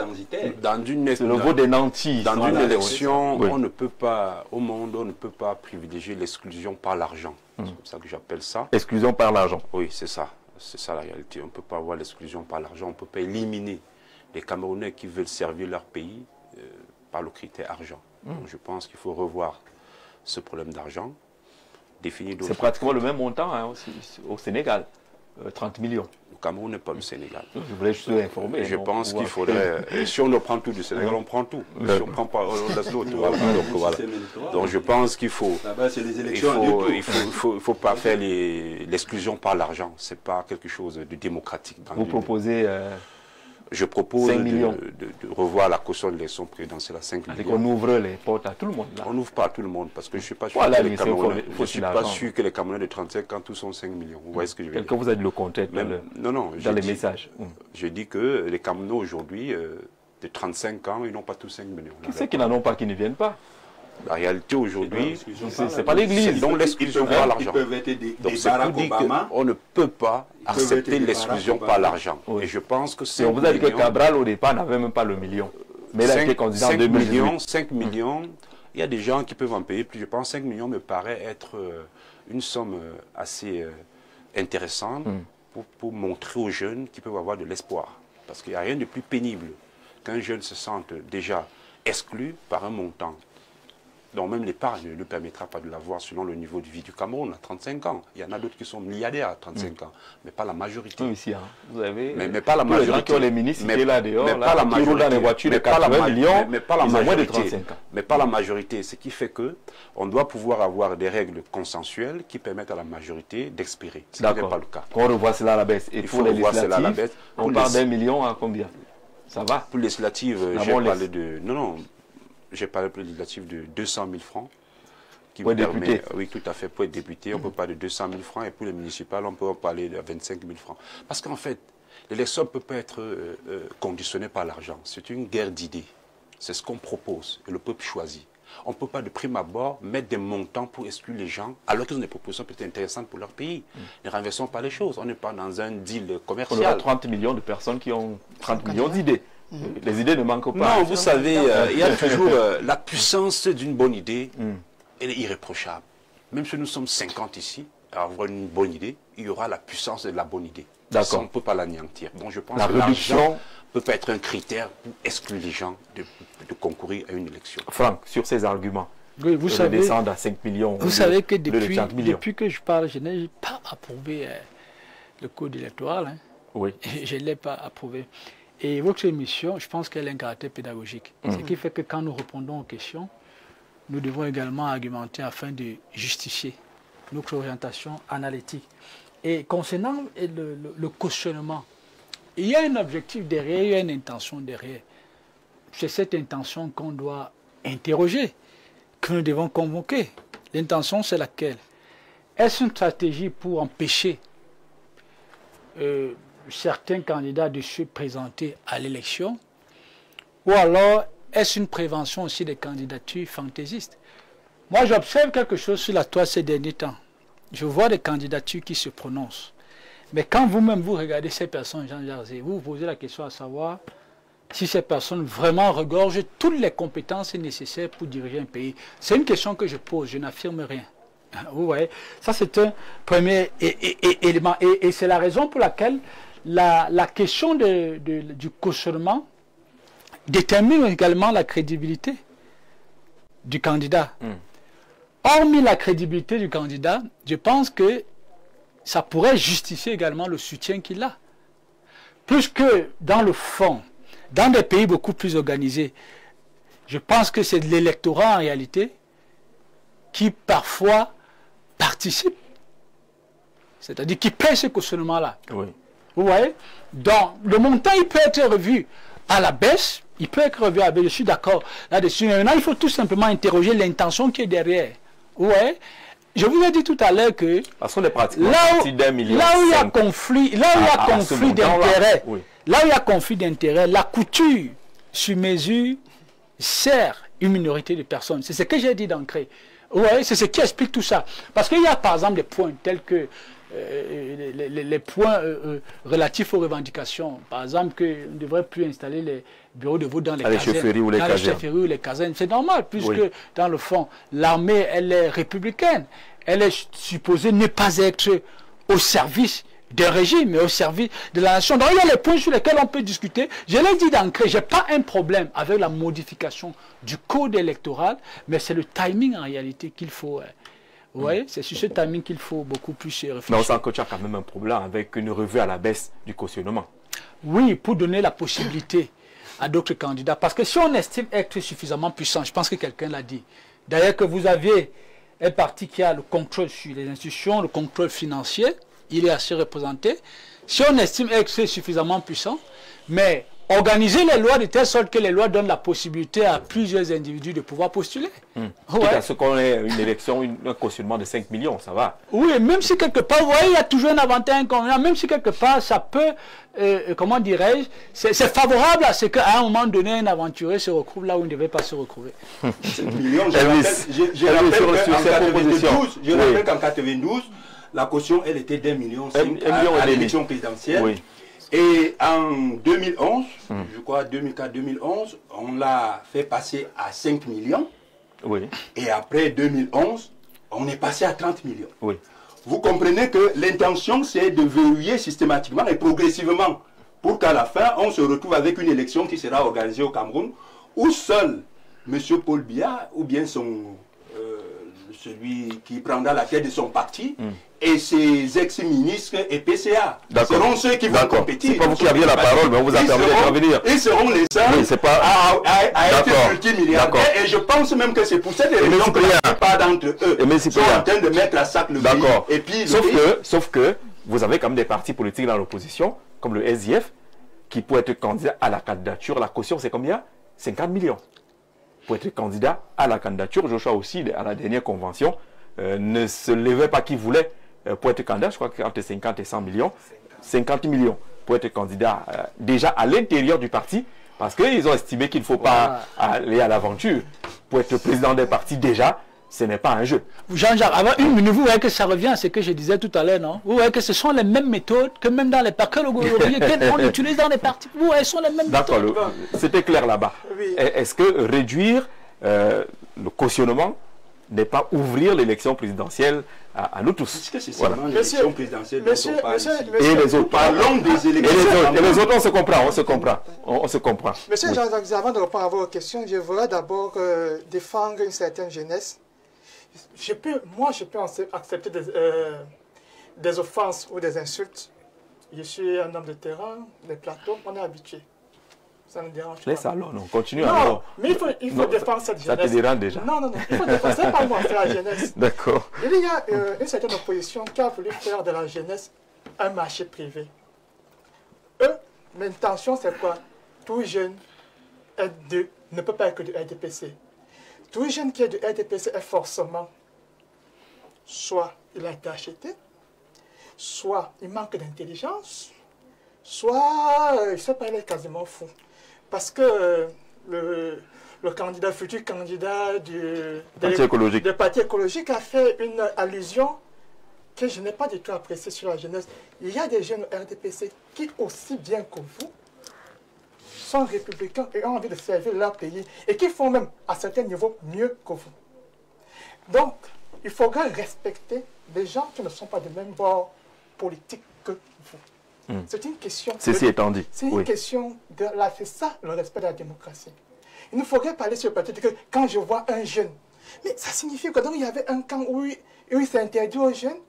dans une élection, oui. On ne peut pas, au monde, on ne peut pas privilégier l'exclusion par l'argent. C'est comme ça que j'appelle ça. Exclusion par l'argent. Oui, c'est ça. C'est ça la réalité. On ne peut pas avoir l'exclusion par l'argent. On ne peut pas éliminer les Camerounais qui veulent servir leur pays par le critère argent. Donc, je pense qu'il faut revoir ce problème d'argent. C'est pratiquement le même montant hein, au Sénégal. 30 millions. Le Cameroun n'est pas le Sénégal. Je voulais juste informer. Je pense qu'il faudrait... Si on ne prend tout du Sénégal, on prend tout. Si on ne prend pas, on laisse l'autre. Voilà. Donc je pense qu'il faut... Il ne faut pas faire l'exclusion par l'argent. Ce n'est pas quelque chose de démocratique. Vous proposez... Je propose de revoir la caution de l'élection présidentielle à 5 millions. On ouvre les portes à tout le monde. Là. On n'ouvre pas à tout le monde parce que je ne suis pas sûr que les Camerounais, que les Camerounais de 35 ans, tous sont 5 millions. Vous voyez ce que je veux dire? Quelqu'un vous a dit le contraire dans les messages. Je dis que les Camerounais aujourd'hui, de 35 ans, ils n'ont pas tous 5 millions. Qui c'est qui n'en ont pas, qui ne viennent pas? La réalité aujourd'hui, c'est pas l'église. Donc l'exclusion par l'argent. Donc c'est pour dire qu'on ne peut pas accepter l'exclusion par l'argent. Et je pense que c'est... On vous a dit que Cabral au départ n'avait même pas le million. Mais il a été candidat en 2018. 5 millions, il y a des gens qui peuvent en payer plus. Je pense que 5 millions me paraît être une somme assez intéressante pour montrer aux jeunes qu'ils peuvent avoir de l'espoir. Parce qu'il n'y a rien de plus pénible qu'un jeune se sente déjà exclu par un montant. Donc même l'épargne ne lui permettra pas de l'avoir selon le niveau de vie du Cameroun à 35 ans. Il y en a d'autres qui sont milliardaires à 35 ans, mais pas la majorité. Oui, ici, hein. Vous avez mais pas la majorité. Les gens qui ont les ministres qui sont là dehors, là, qui roulent dans les voitures de 80 millions, mais pas la majorité. Moins de 35 ans. Mais pas la majorité, ce qui fait que on doit pouvoir avoir des règles consensuelles qui permettent à la majorité d'expirer. Ce n'est pas le cas. Qu'on revoit cela à la baisse. Et pour les législatives, on parle d'1 million à combien? Ça va? Pour les législatives, j'ai parlé de... Non. J'ai parlé pour les législatives de 200 000 francs. Qui pour être député? Oui, tout à fait. Pour être député, on peut parler de 200 000 francs. Et pour les municipales, on peut parler de 25 000 francs. Parce qu'en fait, l'élection ne peut pas être conditionnée par l'argent. C'est une guerre d'idées. C'est ce qu'on propose. Et le peuple choisit. On ne peut pas de prime abord mettre des montants pour exclure les gens, alors qu'ils ont des propositions peut-être intéressantes pour leur pays. Ne renversons pas les choses. On n'est pas dans un deal commercial. On aura 30 millions de personnes qui ont 30 millions d'idées. Les idées ne manquent pas. Non, vous savez, il y a toujours la puissance d'une bonne idée, elle est irréprochable. Même si nous sommes 50 ici, à avoir une bonne idée, il y aura la puissance de la bonne idée. Ça, on ne peut pas l'anéantir. Donc je pense que l'argent ne peut pas être un critère pour exclure les gens de concourir à une élection. Franck, sur ces arguments, oui, vous savez, descendre à 5 millions. Vous savez que depuis que je parle, je n'ai pas approuvé le code électoral. Hein. Oui. Je ne l'ai pas approuvé. Et votre émission, je pense qu'elle a un caractère pédagogique. Ce qui fait que quand nous répondons aux questions, nous devons également argumenter afin de justifier notre orientation analytique. Et concernant le cautionnement, il y a un objectif derrière, il y a une intention derrière. c'est cette intention qu'on doit interroger, que nous devons convoquer. L'intention, c'est laquelle? Est-ce une stratégie pour empêcher certains candidats de se présenter à l'élection? Ou alors, est-ce une prévention aussi des candidatures fantaisistes? Moi, j'observe quelque chose sur la toile ces derniers temps. Je vois des candidatures qui se prononcent. Mais quand vous-même, vous regardez ces personnes, Jean Jarzé, vous vous posez la question à savoir si ces personnes vraiment regorgent toutes les compétences nécessaires pour diriger un pays. C'est une question que je pose, je n'affirme rien. Vous voyez, ça c'est un premier élément. Et c'est la raison pour laquelle la question du cautionnement détermine également la crédibilité du candidat. Hormis la crédibilité du candidat, je pense que ça pourrait justifier également le soutien qu'il a. Plus que dans le fond, dans des pays beaucoup plus organisés, je pense que c'est l'électorat en réalité qui parfois participe, c'est-à-dire qui paie ce cautionnement-là. Oui. Vous voyez? Donc, le montant, il peut être revu à la baisse, il peut être revu à la baisse, je suis d'accord là-dessus. Maintenant, il faut tout simplement interroger l'intention qui est derrière. Vous voyez? Je vous ai dit tout à l'heure que parce qu'on est pratiquement là où il y a conflit, d'intérêt, oui. Là où il y a conflit d'intérêt, la couture sur mesure sert une minorité de personnes. C'est ce que j'ai dit d'entrée. Ouais, c'est ce qui explique tout ça. Parce qu'il y a par exemple des points tels que les points relatifs aux revendications. Par exemple, qu'on ne devrait plus installer les bureaux de vote dans les chefferies ou les casernes. C'est normal, puisque oui. Dans le fond, l'armée, elle est républicaine. Elle est supposée ne pas être au service d'un régime, mais au service de la nation. Donc il y a les points sur lesquels on peut discuter. Je l'ai dit d'entrée, je n'ai pas un problème avec la modification du code électoral, mais c'est le timing en réalité qu'il faut... Oui, c'est sur ce timing qu'il faut beaucoup plus réfléchir. Mais on sent que tu as quand même un problème avec une revue à la baisse du cautionnement. Oui, pour donner la possibilité à d'autres candidats. Parce que si on estime être suffisamment puissant, je pense que quelqu'un l'a dit. D'ailleurs que vous aviez un parti qui a le contrôle sur les institutions, le contrôle financier, il est assez représenté. Si on estime être suffisamment puissant, mais organiser les lois de telle sorte que les lois donnent la possibilité à plusieurs individus de pouvoir postuler. Ouais. À ce qu'on ait une élection, un cautionnement de 5 millions, ça va. Oui, même si quelque part, vous voyez, il y a toujours un avantage, un inconvénient, même si quelque part, ça peut, comment dirais-je, c'est favorable à ce qu'à un moment donné, un aventurier se retrouve là où il ne devait pas se retrouver. 5 millions, je rappelle qu'en 92, la caution, elle était d'1,5 million à l'élection présidentielle. Oui. Et en 2011, je crois 2004-2011, on l'a fait passer à 5 millions. Oui. Et après 2011, on est passé à 30 millions. Oui. Vous comprenez que l'intention, c'est de verrouiller systématiquement et progressivement pour qu'à la fin, on se retrouve avec une élection qui sera organisée au Cameroun où seul M. Paul Biya ou bien celui qui prendra la tête de son parti et ses ex-ministres et PCA seront ceux qui vont compétir. C'est pas vous qui aviez la parole, mais on vous a permis d'intervenir. Ils seront les seuls à être multimilliardaires. Et je pense même que c'est pour cette raison que la plupart d'entre eux sont en train de mettre à sac le pays. Sauf que vous avez quand même des partis politiques dans l'opposition, comme le SDF, qui peut être candidat à la candidature. La caution, c'est combien? 50 millions. Pour être candidat à la candidature, Joshua aussi, à la dernière convention, ne se levait pas qui voulait pour être candidat, je crois qu'entre 50 et 100 millions, 50 millions pour être candidat déjà à l'intérieur du parti, parce qu'ils ont estimé qu'il ne faut pas aller à l'aventure. Pour être président des partis déjà, ce n'est pas un jeu. Jean-Jacques, avant une minute, vous voyez que ça revient à ce que je disais tout à l'heure, non? Vous voyez que ce sont les mêmes méthodes que même dans les partis, qu'on utilise dans les partis. Vous voyez, ce sont les mêmes méthodes. D'accord, c'était clair là-bas. Oui. Est-ce que réduire le cautionnement n'est pas ouvrir l'élection présidentielle à nous tous? Est-ce que c'est seulement l'élection présidentielle dont on parle ici? Et les autres. Parlons des élections. Et les autres, on se comprend, on se comprend. Monsieur Jean-Jacques, avant de répondre à vos questions, je voudrais d'abord défendre une certaine jeunesse. Moi, je peux accepter des offenses ou des insultes. Je suis un homme de terrain, les plateaux, on est habitué. Ça ne dérange pas. Laisse alors, non, continue non, alors. Mais il faut défendre cette jeunesse. Ça te dérange déjà. Non, il faut défendre, c'est pas moi, c'est la jeunesse. D'accord. Il y a une certaine opposition qui a voulu faire de la jeunesse un marché privé. L'intention, c'est quoi? Tout jeune ne peut pas être que du RDPC. Tout jeune qui est du RDPC est forcément, soit il a été acheté, soit il manque d'intelligence, soit, je ne sais pas, il est quasiment fou. Parce que le futur candidat du parti écologique a fait une allusion que je n'ai pas du tout appréciée sur la jeunesse. Il y a des jeunes RDPC qui, aussi bien que vous, sont républicains et ont envie de servir leur pays et qui font même à certains niveaux mieux que vous. Donc, il faudra respecter des gens qui ne sont pas de même bord politique que vous. C'est une question. Ceci étant dit. C'est une question de c'est ça le respect de la démocratie. Il nous faudrait parler sur le plateau que quand je vois un jeune, mais ça signifie que donc il y avait un camp où il s'est interdit aux jeunes.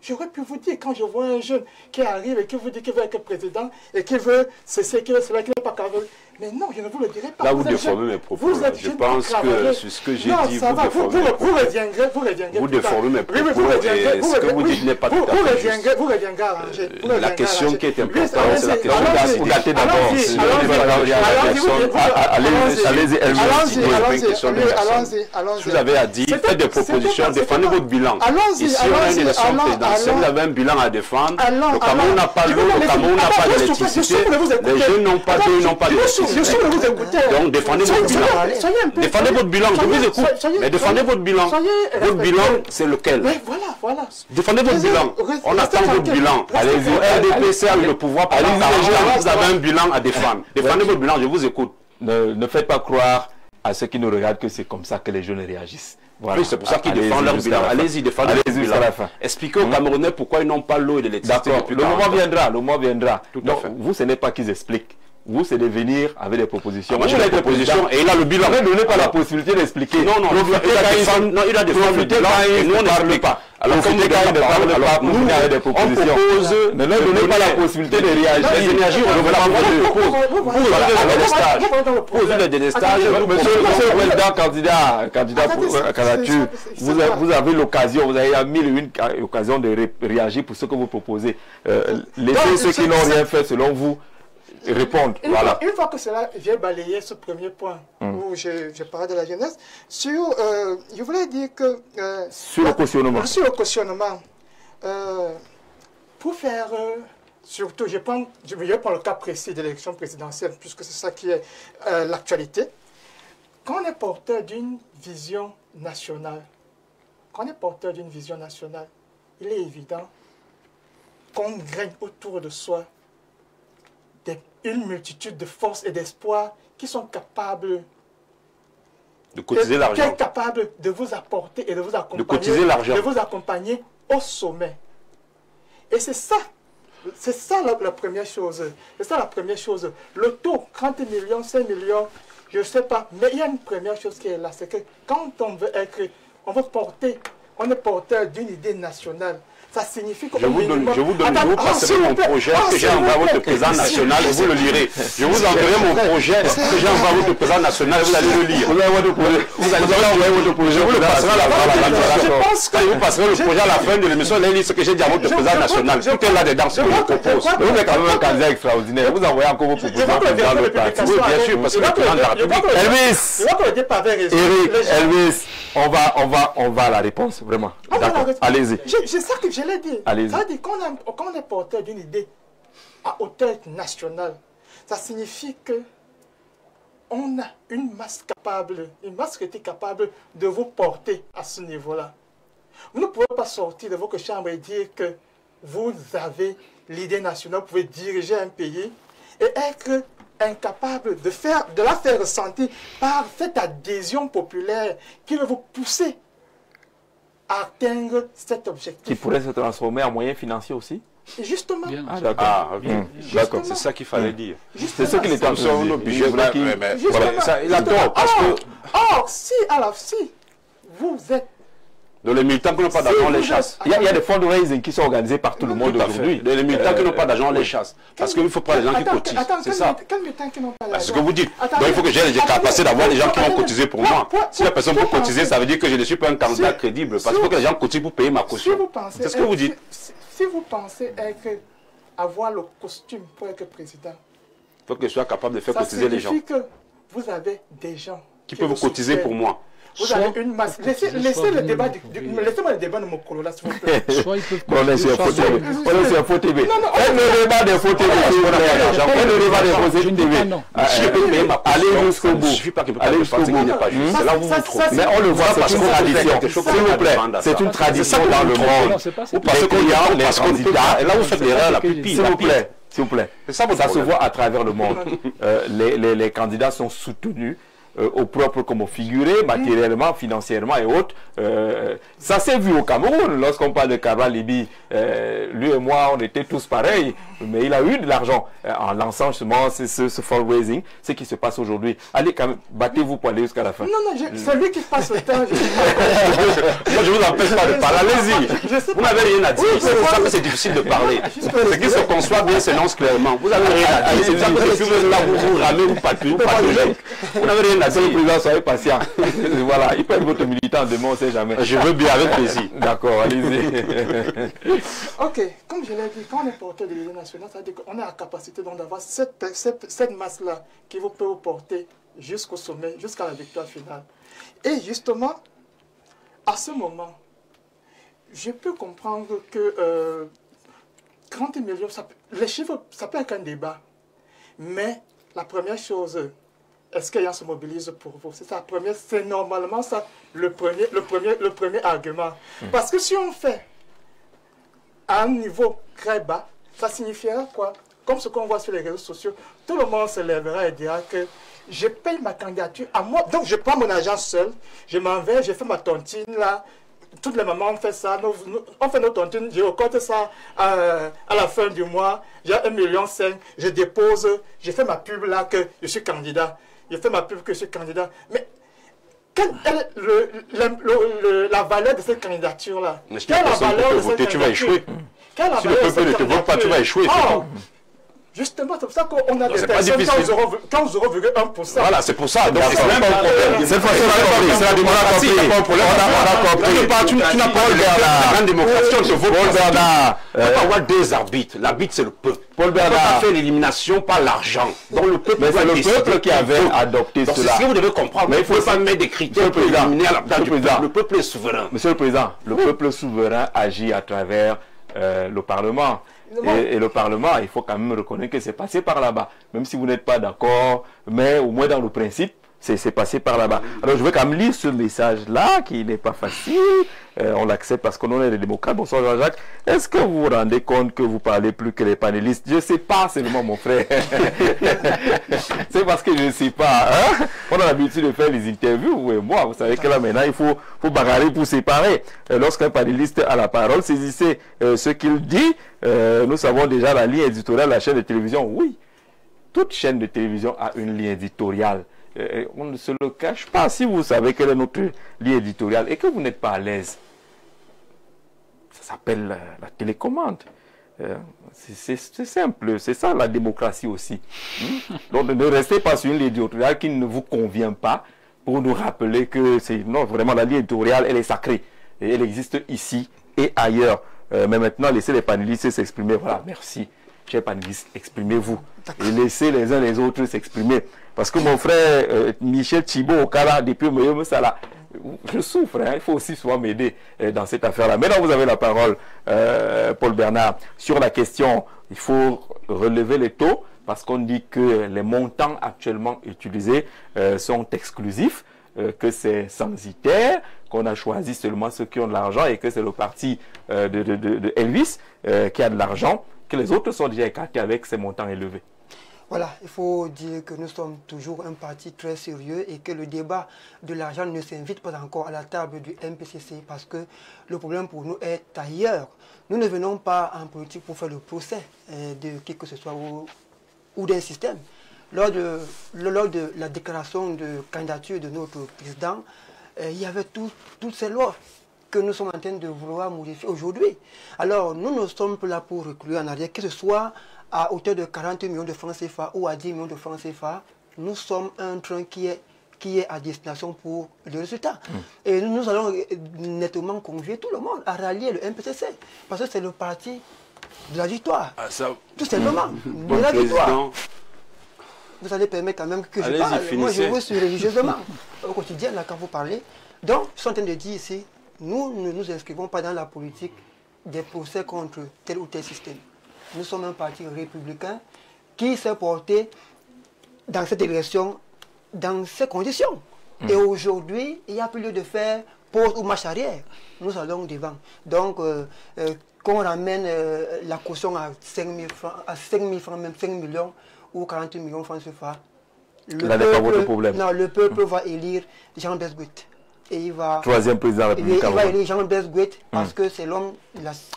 J'aurais pu vous dire, quand je vois un jeune qui arrive et qui vous dit qu'il veut être président et qui veut ceci, qu'il veut cela, qu'il n'est pas capable. Mais non, je ne vous le dirai pas. Là, vous déformez mes propos. Je pense que c'est ce que j'ai dit. Vous reviendrez. Vous déformez mes propos. Et ce que vous dites n'est pas tout à fait juste. Vous reviendrez arranger. La question qui est importante, c'est la question Vous gâtez d'abord. Allons-y. Vous avez à dire, faites des propositions, défendez votre bilan. Et si on a une élection présidentielle, vous avez un bilan à défendre. Le Cameroun n'a pas l'eau, le Cameroun n'a pas d'électricité. Les jeunes n'ont pas d'eau, n'ont pas d'électricité. Donc défendez votre bilan. Défendez votre bilan, je vous écoute. Mais défendez votre bilan. Votre bilan, c'est lequel? Voilà. Défendez votre bilan. On attend votre bilan. Allez-y, RDPC a eu le pouvoir pendant 40 ans. Vous avez un bilan à défendre. Défendez votre bilan, je vous écoute. Ne faites pas croire à ceux qui nous regardent que c'est comme ça que les jeunes réagissent. Voilà. Oui, c'est pour ça qu'ils défendent leur bilan. Allez-y, défendez leur bilan. Expliquez aux Camerounais pourquoi ils n'ont pas l'eau et de l'électricité. D'accord, le moment viendra. Tout à fait. Vous, ce n'est pas qu'ils expliquent. Vous, c'est de venir avec des propositions. Moi, j'ai des propositions et il a le bilan. Ne donnez pas la possibilité d'expliquer. Non, il a défendu le bilan et nous, on n'explique pas. Alors, comme les gars ne parlent pas, nous, on a des propositions. Ne leur donnez pas la possibilité de réagir. Les énergies renouvelables, vous posez des délestages. Monsieur le président, candidat pour candidature, vous avez l'occasion, vous avez 1001 occasions de réagir pour ce que vous proposez. Laissez ceux qui n'ont rien fait, selon vous, répondre. Une fois que cela, j'ai balayé ce premier point où je parlais de la jeunesse, je voulais dire que... sur le cautionnement. Sur le cautionnement. Pour faire... surtout, je prends le cas précis de l'élection présidentielle, puisque c'est ça qui est l'actualité. Quand on est porteur d'une vision nationale, il est évident qu'on gagne autour de soi une multitude de forces et d'espoirs qui sont capables de cotiser l'argent, qui est capable de vous apporter et de vous accompagner, de cotiser l'argent, de vous accompagner au sommet. Et c'est ça la première chose. C'est ça la première chose. Le taux, 30 millions, 5 millions, je ne sais pas, mais il y a une première chose qui est là, c'est que quand on veut on est porteur d'une idée nationale. Ça signifie que je vous passerai mon projet que j'ai envoyé à votre président national et vous le lirez. Je vous enverrai mon projet que j'ai envoyé à votre président national et vous allez le lire. Vous allez envoyer votre projet. Je vous le passerai à la fin. Je vous passerai le projet à la fin de l'émission. Vous allez lire ce que j'ai dit à votre président national. Tout est là-dedans, ce que je propose. Vous êtes quand même un candidat extraordinaire. Vous envoyez encore vos propositions dans le parti. Oui, bien sûr, parce que le président de la République. Elvis, on va à la réponse, vraiment. D'accord, allez-y. C'est ça que je l'ai dit. Ça veut dire qu'on est porteur d'une idée à hauteur nationale. Ça signifie qu'on a une masse qui était capable de vous porter à ce niveau-là. Vous ne pouvez pas sortir de votre chambre et dire que vous avez l'idée nationale, vous pouvez diriger un pays et être incapable de la faire ressentir par cette adhésion populaire qui va vous pousser à atteindre cet objectif. Qui pourrait se transformer en moyen financier aussi? Et justement. Ah, d'accord. D'accord, c'est ça qu'il fallait dire. C'est ce qu'il est en train de budget. Il a tort parce que... Or, si vous êtes... Donc les militants qui n'ont pas d'argent, on les chasse. Il y a des fundraising qui sont organisés par tout le monde aujourd'hui. Les militants qui n'ont pas d'argent, on les chasse. Parce qu'il ne faut pas les gens qui cotisent. C'est ça. Quels militants qui n'ont pas d'argent? C'est ce que vous dites. Donc il faut que j'ai les capacités d'avoir des gens qui vont cotiser pour moi. Si la personne peut cotiser, ça veut dire que je ne suis pas un candidat crédible. Parce qu'il faut que les gens cotisent pour payer ma caution. C'est ce que vous dites. Si vous pensez avoir le costume pour être président, faut que je sois capable de faire cotiser les gens. Ça signifie que vous avez des gens qui peuvent cotiser pour moi. Vous avez une masse. Laissez le débat laissez-moi le débat de mon colo là, s'il vous plaît. Soit ils peuvent on est sur un faux TV. Le débat des faux TV. Le débat des faux TV. Allez jusqu'au bout. Allez jusqu'au bout. C'est là où vous vous trompez. Mais on le voit, c'est une tradition. S'il vous plaît, c'est une tradition dans le monde. Vous pensez qu'on y a les candidats. Et là, vous faites l'erreur la plus pire. S'il vous plaît. Ça se voit à travers le monde. Les candidats sont soutenus au propre comme au figuré, matériellement, financièrement et autres. Ça s'est vu au Cameroun, lorsqu'on parle de Cabral Libi, lui et moi, on était tous pareils, mais il a eu de l'argent en lançant justement ce fundraising, ce qui se passe aujourd'hui. Allez, quand même, battez-vous pour aller jusqu'à la fin. Non, c'est lui qui passe le temps. Moi, je vous empêche pas de parler, allez-y. Vous n'avez rien à dire, c'est pour ça que c'est difficile de parler. Ce qui se conçoit bien s'énonce clairement. Vous n'avez rien à dire, c'est ça que là où vous ramez ou pas plus. Vous n'avez rien à dire. Le président, soyez patient. Voilà, il peut être votre militant demain, on ne sait jamais. Je veux bien, avec plaisir. D'accord, allez-y. Ok, comme je l'ai dit, quand on est porteur de l'Union nationale, ça veut dire qu'on a la capacité d'avoir cette masse-là qui peut vous porter jusqu'au sommet, jusqu'à la victoire finale. Et justement, à ce moment, je peux comprendre que 30 millions, les chiffres, ça peut être un débat. Mais la première chose, est-ce qu'il y a se mobilise pour vous? C'est ça, c'est normalement ça le premier argument. Parce que si on fait à un niveau très bas, ça signifiera quoi? Comme ce qu'on voit sur les réseaux sociaux, tout le monde se lèvera et dira que je paye ma candidature à moi. Donc je prends mon argent seul, je m'en vais, je fais ma tontine là. Toutes les mamans ont fait ça, on fait nos tontines, je recompte ça à la fin du mois, j'ai 1,5 million, je dépose, je fais ma pub là que je suis candidat. Je fais ma pub que je suis candidat. Mais quelle est la valeur de cette candidature-là? Quelle est la valeur de cette candidature? Tu vas échouer. Si le peuple ne te vote pas, tu vas échouer. Justement, c'est pour ça qu'on a des personnes 15,1%. Voilà, c'est pour ça. Donc, c'est même pas un problème. Cette fois-ci, c'est la démocratie. C'est pas un problème. On a compris. Tu n'as pas la grande démocratie. On te vote. Paul Bernard. Il ne peut pas avoir deux arbitres. L'arbitre, c'est le peuple. Paul Bernard. On n'a pas fait l'élimination par l'argent. Donc, le peuple. Mais c'est le peuple qui avait adopté cela. C'est ce que vous devez comprendre. Mais il ne faut pas mettre des critères pour éliminer le peuple est souverain. Monsieur le Président, le peuple souverain agit à travers le Parlement. Et le Parlement, il faut quand même reconnaître que c'est passé par là-bas. Même si vous n'êtes pas d'accord, mais au moins dans le principe, c'est passé par là-bas. Alors je vais quand même lire ce message-là, qui n'est pas facile. On l'accepte parce qu'on est des démocrates. Bonsoir Jean-Jacques. Est-ce que vous vous rendez compte que vous parlez plus que les panélistes? Je ne sais pas seulement, mon frère. C'est parce que je ne sais pas. Hein? On a l'habitude de faire les interviews, vous et moi. Vous savez que là maintenant, il faut bagarrer pour séparer. Lorsqu'un panéliste a la parole, saisissez ce qu'il dit. Nous savons déjà la ligne éditoriale de la chaîne de télévision. Oui, toute chaîne de télévision a une ligne éditoriale. On ne se le cache pas. Si vous savez quelle est notre ligne éditoriale et que vous n'êtes pas à l'aise, ça s'appelle la télécommande. C'est simple, c'est ça la démocratie aussi. Donc ne restez pas sur une ligne éditoriale qui ne vous convient pas pour nous rappeler que non, vraiment la ligne éditoriale, elle est sacrée. Et elle existe ici et ailleurs. Mais maintenant, laissez les panélistes s'exprimer. Voilà, merci. Chers panélistes, exprimez-vous. Et laissez les uns les autres s'exprimer. Parce que mon frère Michel Thibault, au cas là, depuis là, je souffre. Hein. Il faut aussi souvent m'aider dans cette affaire-là. Maintenant, vous avez la parole, Paul Bernard, sur la question. Il faut relever les taux parce qu'on dit que les montants actuellement utilisés sont exclusifs, que c'est censitaire, qu'on a choisi seulement ceux qui ont de l'argent et que c'est le parti de Elvis qui a de l'argent, que les autres sont déjà écartés avec ces montants élevés. Voilà, il faut dire que nous sommes toujours un parti très sérieux et que le débat de l'argent ne s'invite pas encore à la table du MPCC parce que le problème pour nous est ailleurs. Nous ne venons pas en politique pour faire le procès de qui que ce soit ou d'un système. Lors de la déclaration de candidature de notre président, il y avait toutes ces lois que nous sommes en train de vouloir modifier aujourd'hui. Alors, nous ne sommes pas là pour reculer en arrière, que ce soit à hauteur de 40 millions de francs CFA ou à 10 millions de francs CFA, nous sommes un train qui est à destination pour le résultat. Et nous allons nettement convier tout le monde à rallier le MPCC, parce que c'est le parti de la victoire. Ah, ça... Tout simplement, de la victoire. vous allez permettre quand même que je parle. Moi, je vous suis religieusement au quotidien, là, quand vous parlez. Donc, je suis en train de dire ici, nous ne nous inscrivons pas dans la politique des procès contre tel ou tel système. Nous sommes un parti républicain qui s'est porté dans cette direction, dans ces conditions. Et aujourd'hui, il n'y a plus lieu de faire pause ou marche arrière. Nous allons devant. Donc, qu'on ramène la caution à 5 000 francs, même 5 millions ou 40 millions de francs CFA. Le peuple va élire Jean Besguet. Et il va... Troisième président républicain. Il va élire Jean Besguet parce que c'est l'homme...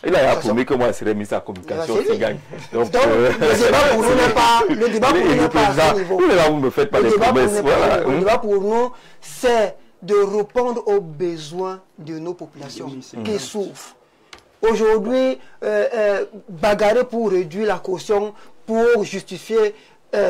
Il a promis que moi, je serais ministre de la communication s'il gagne. Donc, le débat pour nous n'est pas... Le débat pour nous n'est pas à ce niveau. Vous ne me faites pas des promesses. Le débat pour nous, c'est de répondre aux besoins de nos populations qui souffrent. Aujourd'hui, bagarrer pour réduire la caution, pour justifier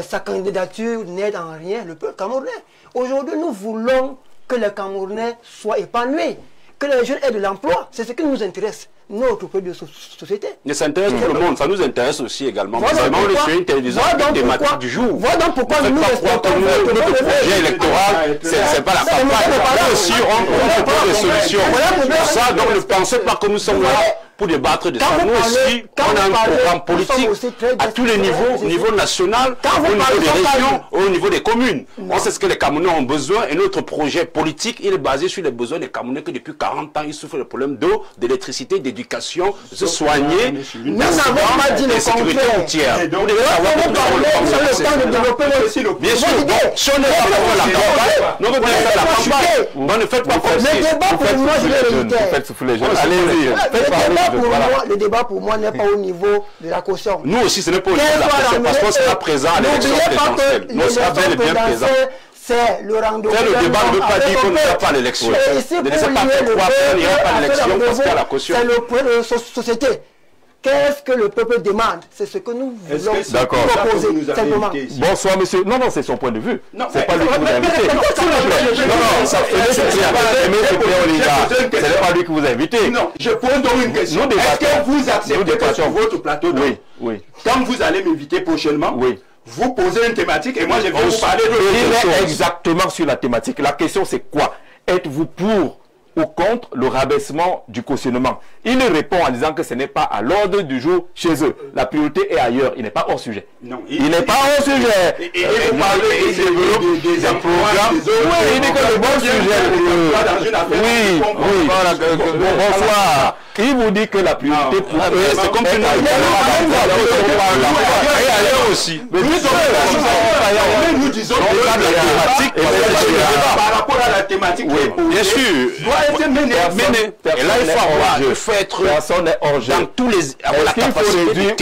sa candidature n'aide en rien le peuple camerounais. Aujourd'hui, nous voulons que les Camerounais soient épanouis, que les jeunes aient de l'emploi. C'est ce qui nous intéresse, notre peuple de société. Mais ça intéresse tout le monde, ça nous intéresse aussi également. Voilà on est une télévision thématique du jour. Voilà pourquoi nous respectons notre projet électoral, c'est pas la campagne. Là aussi, on propose des solutions. Pour ça, donc ne pensez pas que nous sommes là pour débattre de ça. Nous aussi, on a un programme politique à tous les niveaux, au niveau national, au niveau des régions, au niveau des communes. On sait ce que les Camerounais ont besoin et notre projet politique, il est basé sur les besoins des Camerounais qui depuis 40 ans, ils souffrent des problèmes d'eau, d'électricité, d'éducation, de se soigner, nous n'avons pas dit le sécurité routière. Vous devez savoir que nous avons le développer bien sûr, si on n'est pas pour la campagne, nous devons faire la campagne. Ne faites pas comme ça. Le débat pour moi, je vais le faites souffler les jeunes. Allez-y. Le débat pour moi n'est pas au niveau de la caution. Nous aussi, ce n'est pas au niveau de la caution parce qu'on sera présent à l'élection présidentielle. Nous serons bel et bien présents. C'est le rendez-vous. Le débat ne veut pas dire qu'on n'ira pas à l'élection. Ne laissez pas pourquoi on n'ira pas à l'élection parce qu'il y a la caution. C'est le point de la société. Qu'est-ce que le peuple demande? C'est ce que nous voulons proposer. Bonsoir, monsieur. Non, c'est son point de vue. C'est pas lui qui vous a invité. Ce n'est pas lui qui vous a invité. Non, je pose donc une question. Est-ce que vous acceptez sur votre plateau? Oui. Quand vous allez m'inviter prochainement, vous posez une thématique et moi je vais vous parler de l'autre chose. Exactement sur la thématique. La question c'est quoi? Êtes-vous pour ou contre le rabaissement du cautionnement? Il répond en disant que ce n'est pas à l'ordre du jour chez eux. La priorité est ailleurs. Il n'est pas hors sujet. Non, il n'est pas hors sujet. Vous parlez des programmes. Oui, il dit que le bon sujet. Oui. Bonsoir. Il vous dit que la priorité pour eux, c'est comme et ailleurs aussi. Nous disons par rapport à la thématique. Bien sûr. Et là, il faut être dans tous les... Est-ce qu'il faut réduire ou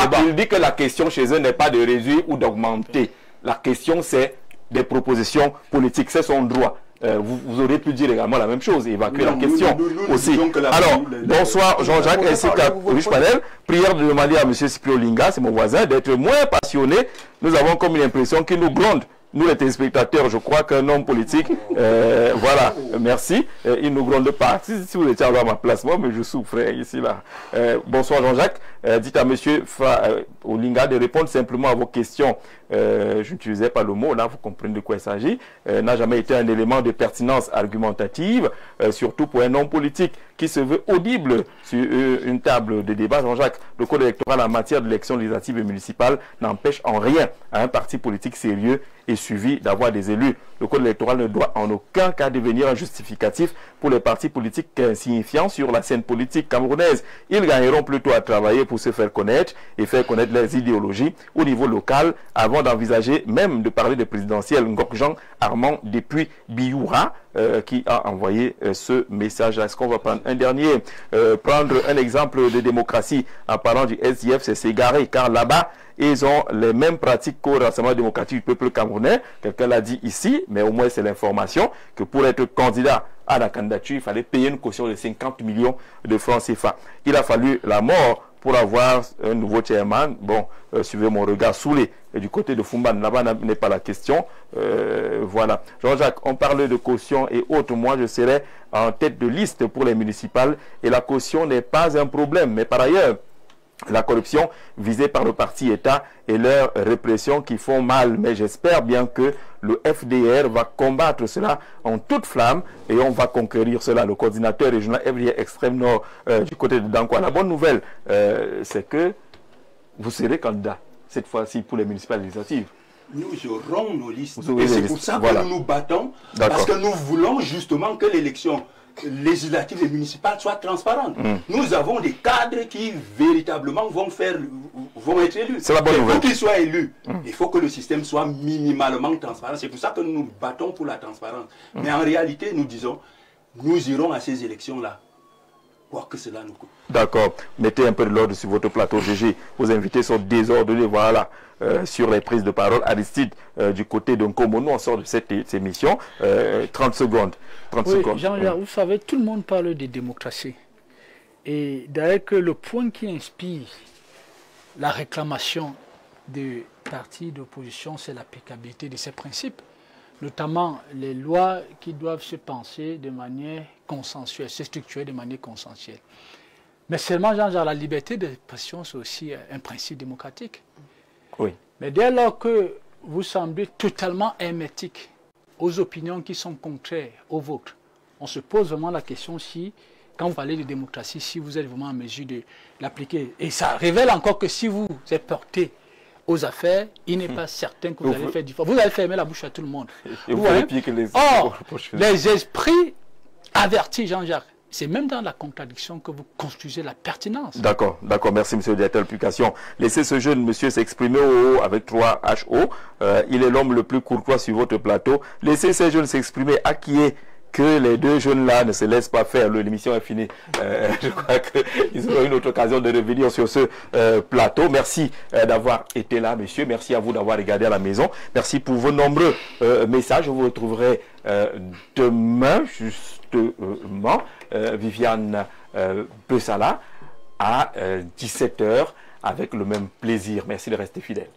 pas? Il dit que la question chez eux n'est pas de réduire ou d'augmenter. La question, c'est des propositions politiques. C'est son droit. Vous aurez pu dire également la même chose, évacuer la question aussi. Alors, bonsoir Jean-Jacques ainsi qu'à Louis Panel. Prière de demander à M. Cyprien Olinga, c'est mon voisin, d'être moins passionné. Nous avons comme une impression qu'il nous gronde. Nous, les téléspectateurs, je crois qu'un homme politique, voilà, merci, il ne nous gronde pas. Si vous étiez à ma place, moi, mais je souffrais ici, là. Bonsoir Jean-Jacques. Dites à M. Olinga de répondre simplement à vos questions. Je n'utilisais pas le mot, là, vous comprenez de quoi il s'agit. N'a jamais été un élément de pertinence argumentative, surtout pour un homme politique qui se veut audible sur une table de débat. Jean-Jacques, le code électoral en matière d'élections législatives et municipales n'empêche en rien à un parti politique sérieux et suivi d'avoir des élus. Le code électoral ne doit en aucun cas devenir un justificatif pour les partis politiques insignifiants sur la scène politique camerounaise. Ils gagneront plutôt à travailler pour se faire connaître et faire connaître leurs idéologies au niveau local avant d'envisager même de parler de présidentielle. Ngok Armand depuis Bioura qui a envoyé ce message. Est-ce qu'on va prendre un dernier? Prendre un exemple de démocratie en parlant du SDF, c'est s'égarer car là-bas, ils ont les mêmes pratiques qu'au Rassemblement démocratique du peuple camerounais. Quelqu'un l'a dit ici, mais au moins c'est l'information que pour être candidat à la candidature, il fallait payer une caution de 50 millions de francs CFA. Il a fallu la mort pour avoir un nouveau chairman. Bon, suivez mon regard saoulé. Et du côté de Fumban, là-bas n'est pas la question. Voilà. Jean-Jacques, on parle de caution et autres. Moi, je serai en tête de liste pour les municipales. Et la caution n'est pas un problème. Mais par ailleurs, la corruption visée par le parti État et leur répression qui font mal. Mais j'espère bien que le FDR va combattre cela en toute flamme et on va conquérir cela. Le coordinateur régional FDR extrême nord du côté de Dankwa. La bonne nouvelle, c'est que vous serez candidat cette fois-ci pour les municipales législatives. Nous aurons nos listes. Et c'est pour ça que nous nous battons. Parce que nous voulons justement que l'élection législative et municipale soit transparente. Nous avons des cadres qui véritablement vont être élus. C'est la bonne nouvelle. Pour qu'ils soient élus, il faut que le système soit minimalement transparent. C'est pour ça que nous nous battons pour la transparence. Mais en réalité, nous disons, nous irons à ces élections-là. Quoi que cela nous coûte. D'accord. Mettez un peu de l'ordre sur votre plateau, GG. Vos invités sont désordonnés. Voilà. Sur les prises de parole. Aristide, du côté de Nkomo, nous on sort de cette émission. 30 secondes. 30 secondes. Jean-Jacques, vous savez, tout le monde parle de démocratie. Et d'ailleurs que le point qui inspire la réclamation des partis d'opposition, c'est l'applicabilité de ces principes. Notamment les lois qui doivent se penser de manière consensuelle, se structurer de manière consensuelle. Mais seulement, Jean-Jacques, la liberté d'expression, c'est aussi un principe démocratique. Oui. Mais dès lors que vous semblez totalement hermétique aux opinions qui sont contraires aux vôtres, on se pose vraiment la question si, quand vous parlez de démocratie, si vous êtes vraiment en mesure de l'appliquer. Et ça révèle encore que si vous êtes porté aux affaires, il n'est pas certain que vous allez faire différent. Vous allez fermer la bouche à tout le monde. Et vous allez piquer les les esprits avertis, Jean-Jacques, c'est même dans la contradiction que vous construisez la pertinence. D'accord, d'accord. Merci, monsieur le directeur de l'application. Laissez ce jeune monsieur s'exprimer au haut avec 3 HO. Il est l'homme le plus courtois sur votre plateau. Laissez ces jeunes s'exprimer. À qui est que les deux jeunes-là ne se laissent pas faire. L'émission est finie. Je crois qu'ils auront une autre occasion de revenir sur ce plateau. Merci d'avoir été là, monsieur. Merci à vous d'avoir regardé à la maison. Merci pour vos nombreux messages. Je vous retrouverai demain, justement, Viviane Bessala, à 17 h avec le même plaisir. Merci de rester fidèle.